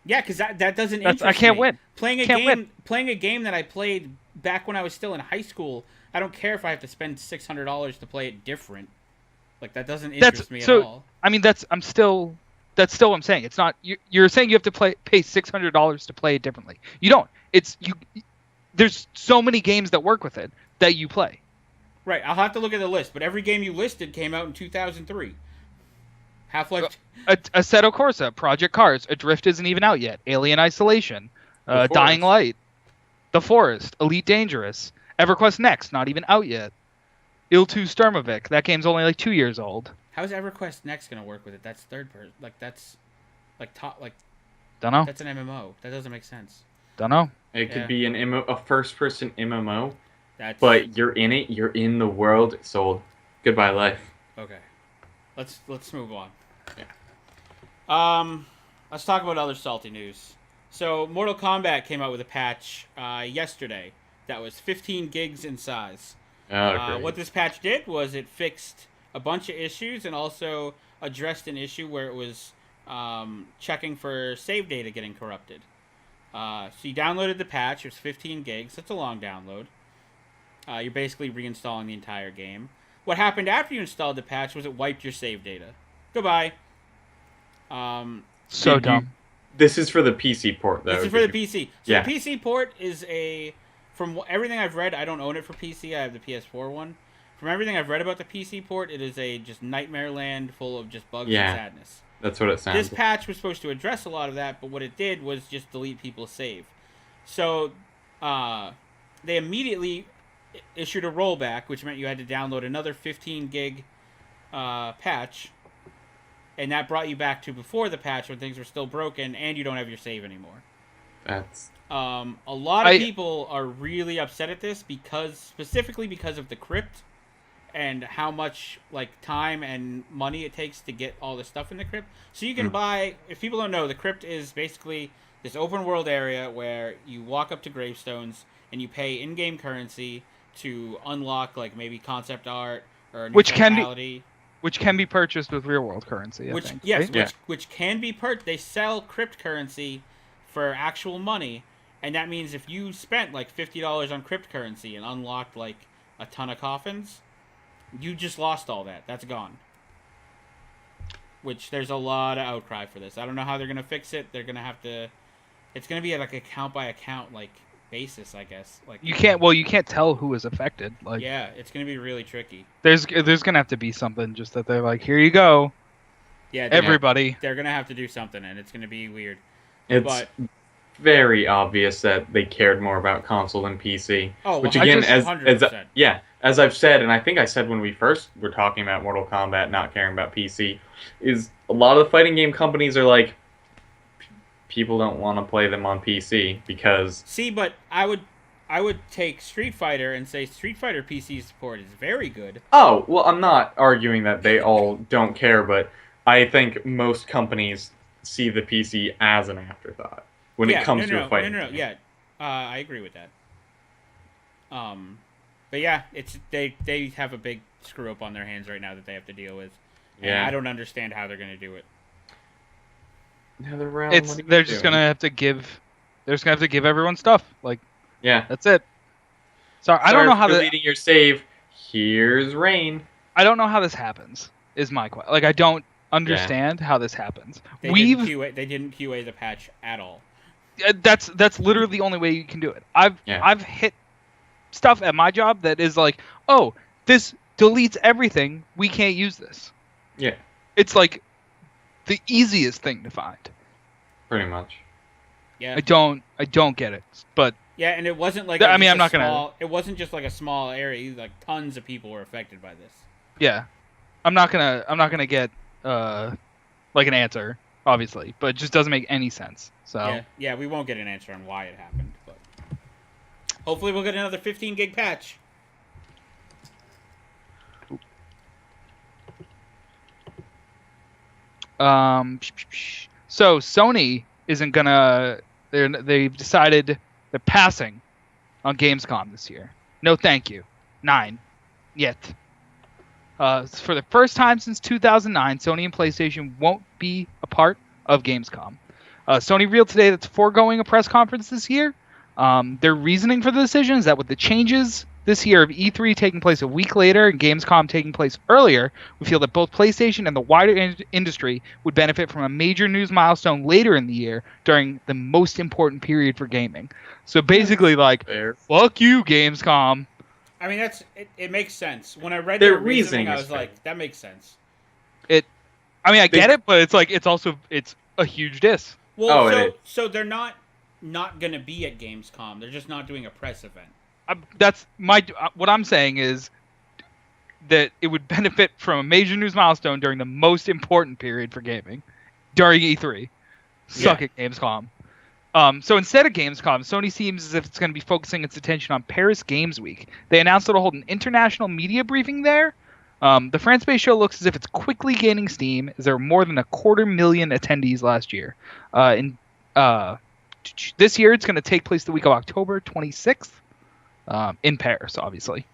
Yeah, because that doesn't That's, interest I can't me. win. Playing a Can't game, win. playing a game that I played back when I was still in high school. I don't care if I have to spend $600 to play it different. Like that doesn't interest me at all. I mean, that's still what I'm saying. It's not you're saying you have to pay $600 to play it differently. You don't. It's you. There's so many games that work with it that you play. Right, I'll have to look at the list, but every game you listed came out in 2003. Half-Life. Assetto Corsa, Project Cars, Adrift isn't even out yet. Alien Isolation, The Dying Forest. Light, The Forest, Elite Dangerous, EverQuest Next, not even out yet. Il 2 Sturmovik, that game's only like 2 years old. How's EverQuest Next gonna work with it? That's third person. Like that's, like top. Like Dunno. that's an MMO. That doesn't make sense. Dunno. It could Yeah. be a first-person MMO, That's but you're in it. You're in the world. It's sold. Goodbye, life. okay. Let's move on. Yeah. Let's talk about other salty news. So Mortal Kombat came out with a patch yesterday that was 15 gigs in size. Oh, great. What this patch did was it fixed a bunch of issues and also addressed an issue where it was checking for save data getting corrupted. So you downloaded the patch. It was 15 gigs. That's a long download. You're basically reinstalling the entire game. What happened after you installed the patch was it wiped your save data. Goodbye. So Did you- dumb. This is for the PC port, though. This is for the PC. So Yeah. the PC port is from everything I've read, I don't own it for PC. I have the PS4 one. From everything I've read about the PC port, it is a just nightmare land full of just bugs Yeah. and sadness. That's what it sounds This like. patch was supposed to address a lot of that, but what it did was just delete people's save. So they immediately issued a rollback, which meant you had to download another 15 gig patch, and that brought you back to before the patch when things were still broken and you don't have your save anymore. That's A lot of people are really upset at this specifically because of the crypt and how much like time and money it takes to get all the stuff in the crypt. So you can buy, if people don't know, the crypt is basically this open world area where you walk up to gravestones and you pay in-game currency to unlock like maybe concept art or a new Which can be- fatality. Which can be purchased with real world currency. I think, Yes, right? Yeah. which can be they sell crypt currency for actual money, and that means if you spent like $50 on crypt currency and unlocked like a ton of coffins, you just lost all that. That's gone. Which there's a lot of outcry for this. I don't know how they're gonna fix it. They're gonna have to. It's gonna be like account by account like basis, I guess. Like You can't tell who is affected. Like yeah, it's gonna be really tricky. there's gonna have to be something just that they're like, here you go, Yeah, everybody. they're gonna have to do something, and it's gonna be weird. it's But very obvious that they cared more about console than PC. oh, Which well, again, just as 100%. as I've said, and I think I said when we first were talking about Mortal Kombat not caring about PC, is a lot of the fighting game companies are like, people don't want to play them on PC because See, but I would take Street Fighter and say Street Fighter PC support is very good. oh well, I'm not arguing that they all don't care, but I think most companies see the PC as an afterthought when it comes to a fighting game. Yeah, I agree with that. But yeah, it's they have a big screw up on their hands right now that they have to deal with. And Yeah. I don't understand how they're going to do it. Another round, It's what are you they're just doing? gonna have to give. They're just gonna have to give everyone stuff. Like Yeah. that's it. Sorry, I don't know how deleting your save. Here's rain. I don't know how this happens. Is my question. Like I don't. understand how this happens. They didn't QA the patch at all. That's literally the only way you can do it. I've hit stuff at my job that is like, oh, this deletes everything. We can't use this. Yeah. It's like the easiest thing to find. Pretty much. Yeah. I don't get it, but yeah, and it wasn't like it wasn't just like a small area. Like tons of people were affected by this. Yeah, I'm not gonna get like an answer, obviously, but it just doesn't make any sense. So yeah, we won't get an answer on why it happened, but hopefully we'll get another 15 gig patch. So Sony isn't gonna. They've decided they're passing on Gamescom this year. No, thank you. 9 yet. For the first time since 2009, Sony and PlayStation won't be a part of Gamescom. Sony revealed today that it's foregoing a press conference this year. Their reasoning for the decision is that with the changes this year of E3 taking place a week later and Gamescom taking place earlier, we feel that both PlayStation and the wider industry would benefit from a major news milestone later in the year during the most important period for gaming. So basically, like, fuck you, Gamescom. I mean, it makes sense. When I read their their reasoning, I was like, that makes sense. I mean, I get it, but it's like it's a huge diss. Well, so they're not gonna be at Gamescom. They're just not doing a press event. That's what I'm saying is that it would benefit from a major news milestone during the most important period for gaming, during E3. Suck it, Gamescom. So instead of Gamescom, Sony seems as if it's going to be focusing its attention on Paris Games Week. They announced it'll hold an international media briefing there. The France-based show looks as if it's quickly gaining steam, as there were more than 250,000 attendees last year. This year, it's going to take place the week of October 26th. In Paris, obviously.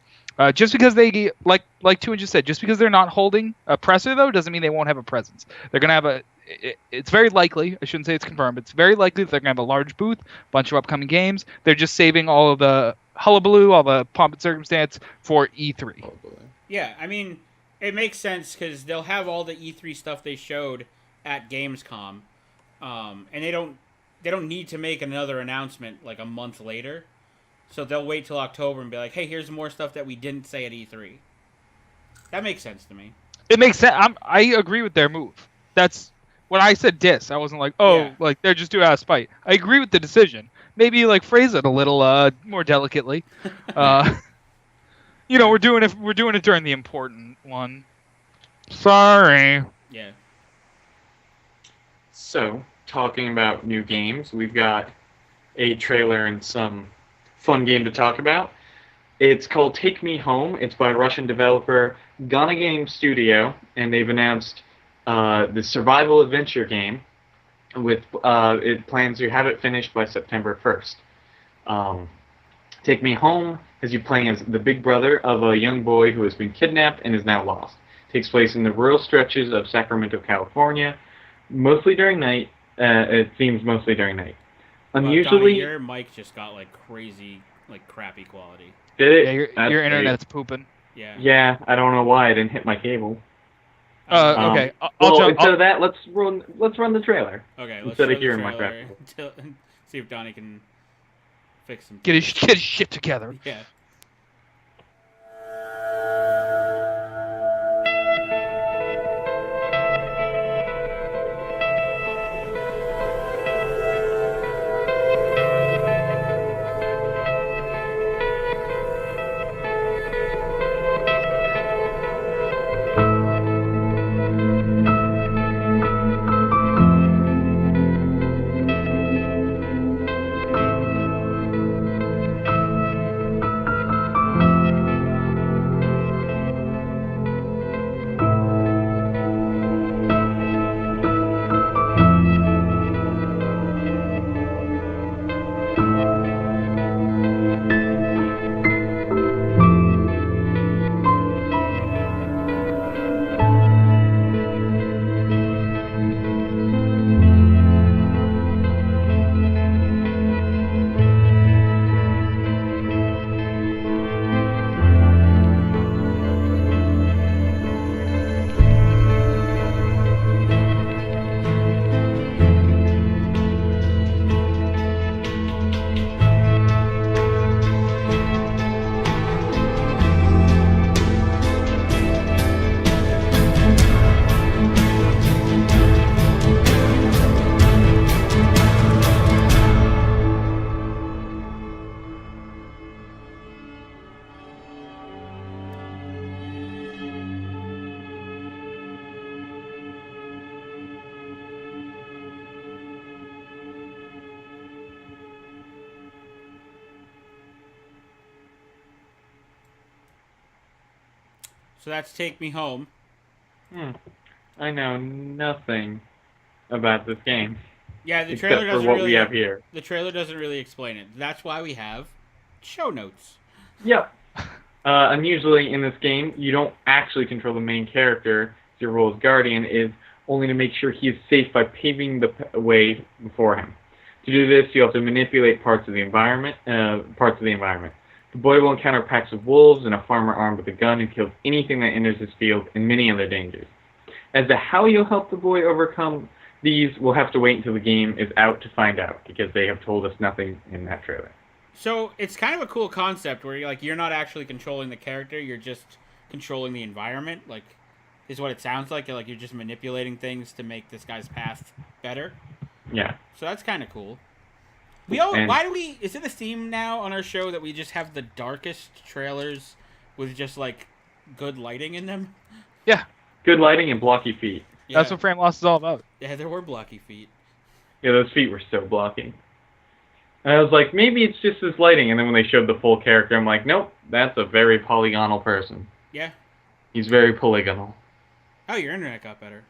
Just because they, like Tuan just said, just because they're not holding a presser, though, doesn't mean they won't have a presence. They're going to have it's very likely, I shouldn't say it's confirmed, but it's very likely that they're going to have a large booth, bunch of upcoming games. They're just saving all of the hullabaloo, all the pomp and circumstance for E3. Yeah, I mean, it makes sense because they'll have all the E3 stuff they showed at Gamescom, and they don't need to make another announcement like a month later. So they'll wait till October and be like, hey, here's more stuff that we didn't say at E3. That makes sense to me. It makes sense. I agree with their move. That's when I said diss. I wasn't like, like they're just doing out of spite. I agree with the decision. Maybe like phrase it a little more delicately. We're doing it during the important one. Sorry. Yeah. So, talking about new games, we've got a trailer and some fun game to talk about. It's called Take Me Home. It's by Russian developer Ghana Game Studio, and they've announced the survival adventure game with it plans to have it finished by September 1st. Take Me Home has you playing as the big brother of a young boy who has been kidnapped and is now lost. It takes place in the rural stretches of Sacramento, California, mostly during night. It seems mostly during night. Unusually, your mic just got like crazy, like crappy quality. Did it? Yeah, your internet's pooping. Yeah. Yeah, I don't know why I didn't hit my cable. Okay. Instead of that, let's run the trailer. Okay. Instead of hearing my crap. See if Donnie can fix some. Get his shit together. Yeah. So that's Take Me Home. I know nothing about this game Yeah, the trailer except for doesn't what really. we have here. The trailer doesn't really explain it. That's why we have show notes. Yep. And usually in this game, you don't actually control the main character. Your role as guardian is only to make sure he is safe by paving the way before him. To do this, you have to manipulate parts of the environment. The boy will encounter packs of wolves and a farmer armed with a gun who kills anything that enters his field, and many other dangers. As to how you'll help the boy overcome these, we'll have to wait until the game is out to find out, because they have told us nothing in that trailer. So it's kind of a cool concept where you're not actually controlling the character, you're just controlling the environment. Like, is what it sounds like. You're just manipulating things to make this guy's path better. Yeah. So that's kind of cool. Is it a theme now on our show that we just have the darkest trailers with just like good lighting in them? Yeah. Good lighting and blocky feet. Yeah. That's what Frameloss is all about. Yeah, there were blocky feet. Yeah, those feet were so blocky. And I was like, maybe it's just this lighting. And then when they showed the full character, I'm like, nope, that's a very polygonal person. Yeah. He's very polygonal. Oh, your internet got better.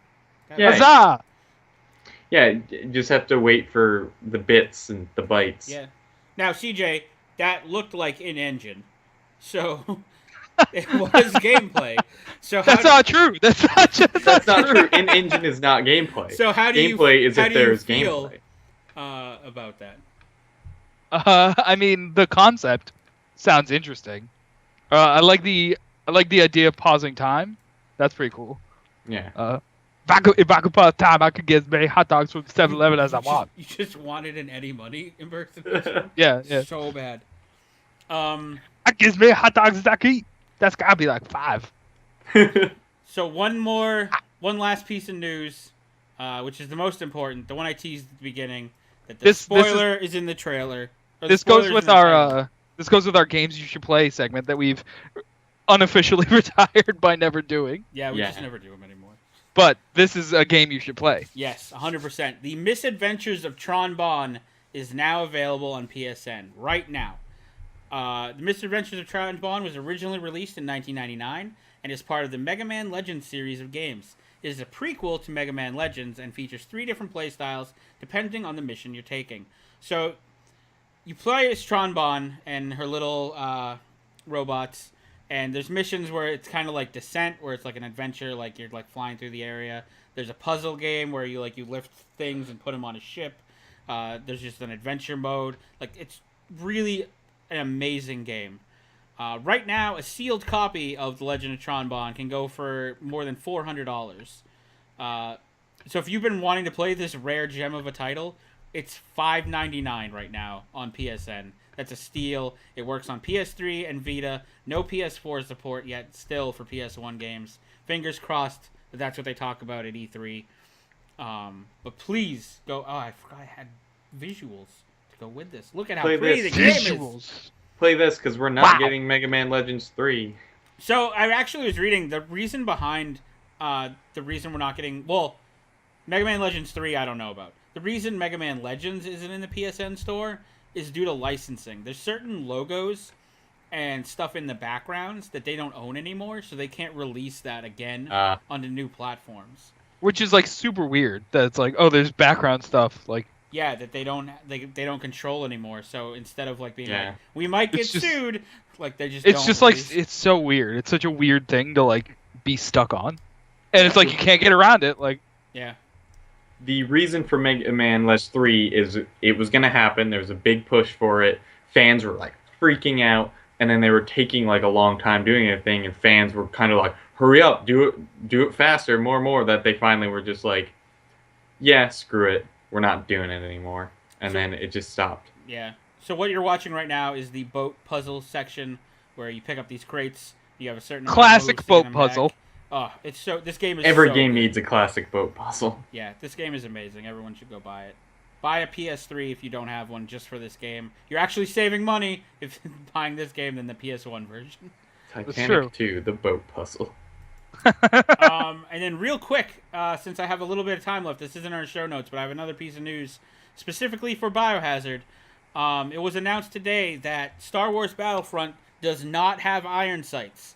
Yeah. Huzzah! Yeah, just have to wait for the bits and the bytes. Yeah. Now, CJ, that looked like in-engine. So, it was gameplay. So That's not true. That's not true. In-engine is not gameplay. So how do you gameplay is how if do you there's feel, gameplay. About that? I mean, the concept sounds interesting. I like the idea of pausing time. That's pretty cool. Yeah. If I could pause time, I could get as many hot dogs from 7-Eleven as I want. You just wanted an Eddie Money impersonation? Yeah. So bad. I get as many hot dogs as I can eat. That's gotta be like 5. So one last piece of news, which is the most important, the one I teased at the beginning, that the spoiler is in the trailer. This goes with our games you should play segment that we've unofficially retired by never doing. Yeah, we just never do them anymore. But this is a game you should play. Yes, 100%. The Misadventures of Tron Bonne is now available on PSN right now. The Misadventures of Tron Bonne was originally released in 1999 and is part of the Mega Man Legends series of games. It is a prequel to Mega Man Legends and features 3 different playstyles depending on the mission you're taking. So, you play as Tron Bonne and her little robots, and there's missions where it's kind of like Descent, where it's like an adventure, like you're like flying through the area. There's a puzzle game where you lift things and put them on a ship. There's just an adventure mode. Like, it's really an amazing game. Right now, a sealed copy of The Legend of Tron Bonne can go for more than $400. So if you've been wanting to play this rare gem of a title, it's $5.99 right now on PSN. That's a steal. It works on PS3 and Vita. No PS4 support yet still for PS1 games. Fingers crossed that that's what they talk about at E3. But please go... Oh, I forgot I had visuals to go with this. Look at how pretty the game is. Play this, because we're not getting Mega Man Legends 3. So, I actually was reading the reason behind the reason we're not getting... Well, Mega Man Legends 3 I don't know about. The reason Mega Man Legends isn't in the PSN store is due to licensing. There's certain logos and stuff in the backgrounds that they don't own anymore, so they can't release that again onto new platforms. Which is like super weird. That it's like, oh, there's background stuff. Like, yeah, that they don't control anymore. So instead of like being like, we might get sued, like they just it's just release. Like it's so weird. It's such a weird thing to like be stuck on, and it's like you can't get around it. Like, yeah. The reason for Mega Man Legends 3 is it was going to happen. There was a big push for it. Fans were like freaking out, and then they were taking like a long time doing a thing, and fans were kind of like, hurry up, do it faster, more and more, that they finally were just like, yeah, screw it. We're not doing it anymore. And then it just stopped. Yeah. So what you're watching right now is the boat puzzle section where you pick up these crates. You have a certain classic boat puzzle. Oh, it's so. This game is. Every so game good. needs a classic boat puzzle. Yeah, this game is amazing. Everyone should go buy it. Buy a PS3 if you don't have one, just for this game. You're actually saving money if buying this game than the PS1 version. Titanic 2, the boat puzzle. And then real quick, since I have a little bit of time left, this isn't our show notes, but I have another piece of news specifically for Biohazard. It was announced today that Star Wars Battlefront does not have iron sights.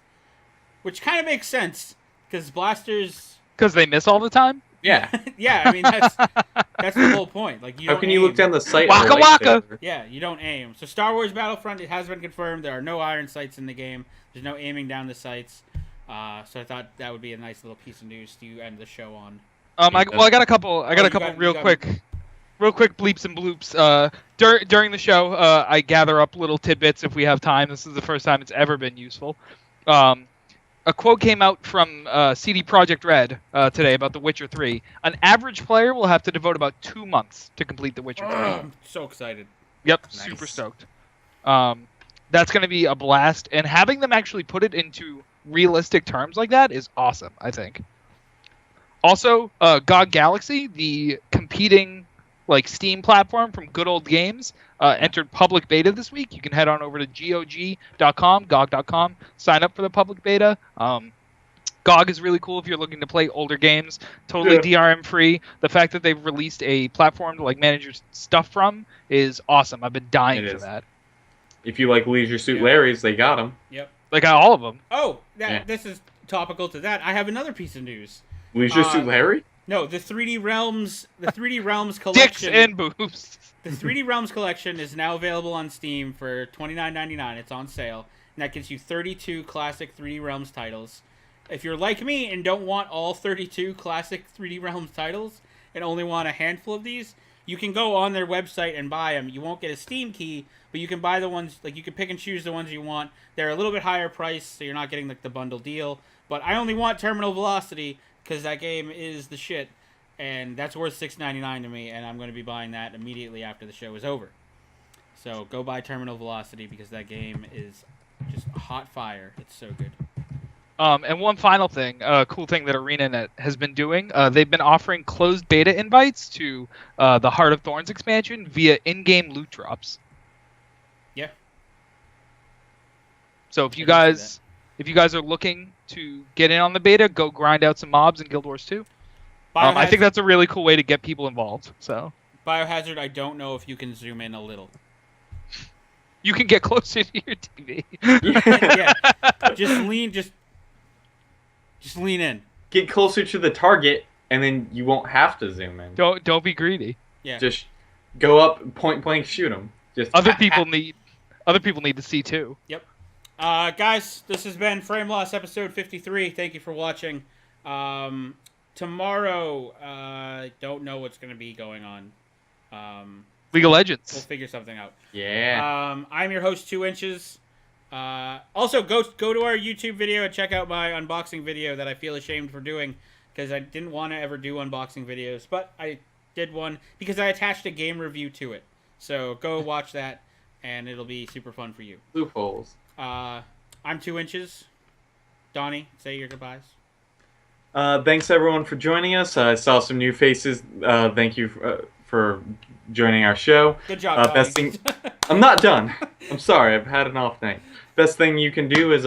which kind of makes sense because blasters. Because they miss all the time. Yeah. Yeah, I mean that's the whole point. Like you How don't can you aim. look down the sight? Waka of a waka! lightsaber? Yeah, you don't aim. So Star Wars Battlefront, it has been confirmed there are no iron sights in the game. There's no aiming down the sights. So I thought that would be a nice little piece of news to end the show on. I got a couple. Real quick bleeps and bloops. During the show, I gather up little tidbits if we have time. This is the first time it's ever been useful. A quote came out from CD Projekt Red today about The Witcher 3. An average player will have to devote about 2 months to complete The Witcher 3. I'm so excited. Yep, Nice. super stoked. That's going to be a blast, and having them actually put it into realistic terms like that is awesome, I think. Also, GOG Galaxy, the competing Steam platform from Good Old Games, entered public beta this week. You can head on over to GOG.com, sign up for the public beta. GOG is really cool if you're looking to play older games, totally DRM free. The fact that they've released a platform to manage your stuff from is awesome. I've been dying for that. If you like Leisure Suit Larry's, they got them. Yep. They got all of them. Oh, this is topical to that. I have another piece of news. Leisure Suit Larry? No, the 3D Realms collection. Dicks and boobs. The 3D Realms collection is now available on Steam for $29.99. It's on sale, and that gives you 32 classic 3D Realms titles. If you're like me and don't want all 32 classic 3D Realms titles and only want a handful of these, you can go on their website and buy them. You won't get a Steam key, but you can buy the ones, you can pick and choose the ones you want. They're a little bit higher price, so you're not getting the bundle deal. But I only want Terminal Velocity because that game is the shit, and that's worth $6.99 to me, and I'm going to be buying that immediately after the show is over. So go buy Terminal Velocity because that game is just hot fire. It's so good. And one final thing, cool thing that ArenaNet has been doing, they've been offering closed beta invites to the Heart of Thorns expansion via in-game loot drops. Yeah. So if you guys are looking to get in on the beta, go grind out some mobs in Guild Wars 2. I think that's a really cool way to get people involved. So Biohazard, I don't know if you can zoom in a little. You can get closer to your TV. Yeah. Just lean in. Get closer to the target, and then you won't have to zoom in. Don't be greedy. Yeah. Just go up, point blank, shoot them. Just other people need to see too. Yep. Guys, this has been Frameloss episode 53. Thank you for watching. Tomorrow, don't know what's going to be going on. League of Legends. We'll figure something out. Yeah. I'm your host, 2 Inches. Also, go to our YouTube video and check out my unboxing video that I feel ashamed for doing because I didn't want to ever do unboxing videos, but I did one because I attached a game review to it. So go watch that, and it'll be super fun for you. Loopholes. I'm 2 Inches. Donnie, say your goodbyes. Thanks everyone for joining us. I saw some new faces. Thank you for joining our show. Good job, Donnie. Best thing. I'm not done. I'm sorry. I've had an off night. Best thing you can do is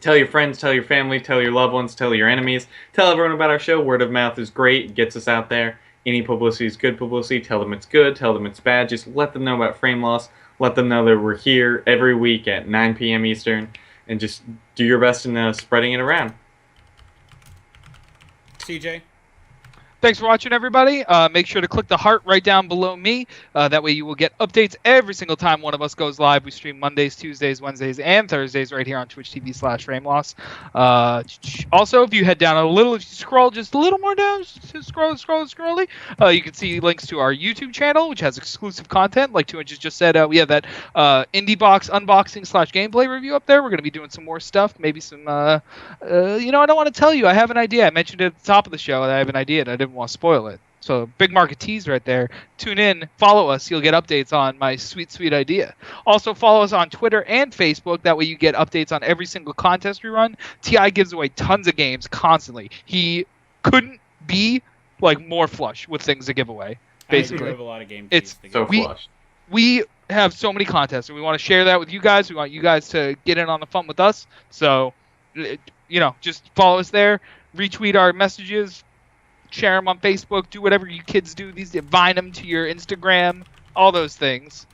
tell your friends, tell your family, tell your loved ones, tell your enemies, tell everyone about our show. Word of mouth is great. It gets us out there. Any publicity is good publicity. Tell them it's good. Tell them it's bad. Just let them know about Frameloss. Let them know that we're here every week at 9 p.m. Eastern, and just do your best in spreading it around. CJ? Thanks for watching, everybody. Make sure to click the heart right down below me. That way you will get updates every single time one of us goes live. We stream Mondays, Tuesdays, Wednesdays, and Thursdays right here on Twitch TV/Frameloss. Also, if you head down a little, if you scroll just a little more down, scrolly, you can see links to our YouTube channel, which has exclusive content. Like 2 Inches just said, we have that Indie Box unboxing/gameplay review up there. We're going to be doing some more stuff. Maybe some, I don't want to tell you. I have an idea. I mentioned it at the top of the show that I have an idea, and I didn't want to spoil it. So big market tease right there. Tune in, follow us. You'll get updates on my sweet idea. Also follow us on Twitter and Facebook. That way you get updates on every single contest we run. Ti gives away tons of games constantly. He couldn't be more flush with things to give away. Basically, I do have a lot of games. It's so flush. We have so many contests, and we want to share that with you guys. We want you guys to get in on the fun with us. So, just follow us there. Retweet our messages. Share them on Facebook. Do whatever you kids do. Vine them to your Instagram. All those things.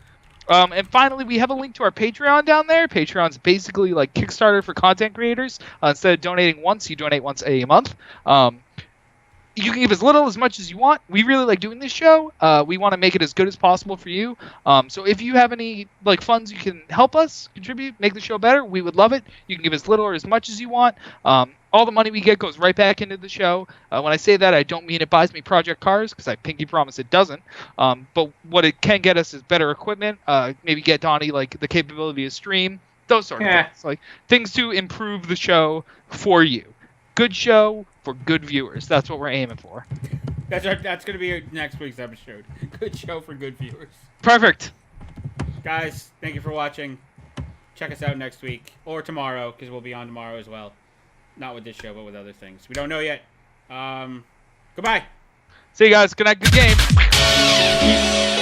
And finally, we have a link to our Patreon down there. Patreon's basically like Kickstarter for content creators. Instead of donating once, you donate once a month. You can give as little as much as you want. We really like doing this show. We want to make it as good as possible for you. So if you have any like funds you can help us contribute, make the show better, we would love it. You can give as little or as much as you want. All the money we get goes right back into the show. When I say that, I don't mean it buys me project cars, because I pinky promise it doesn't. But what it can get us is better equipment. Maybe get Donnie like the capability to stream. Those sort of things. Like things to improve the show for you. Good show for good viewers. That's what we're aiming for. That's gonna be next week's episode. Good show for good viewers. Perfect. Guys, thank you for watching. Check us out next week or tomorrow, because we'll be on tomorrow as well. Not with this show, but with other things. We don't know yet. Goodbye. See you guys. Good night. Good game.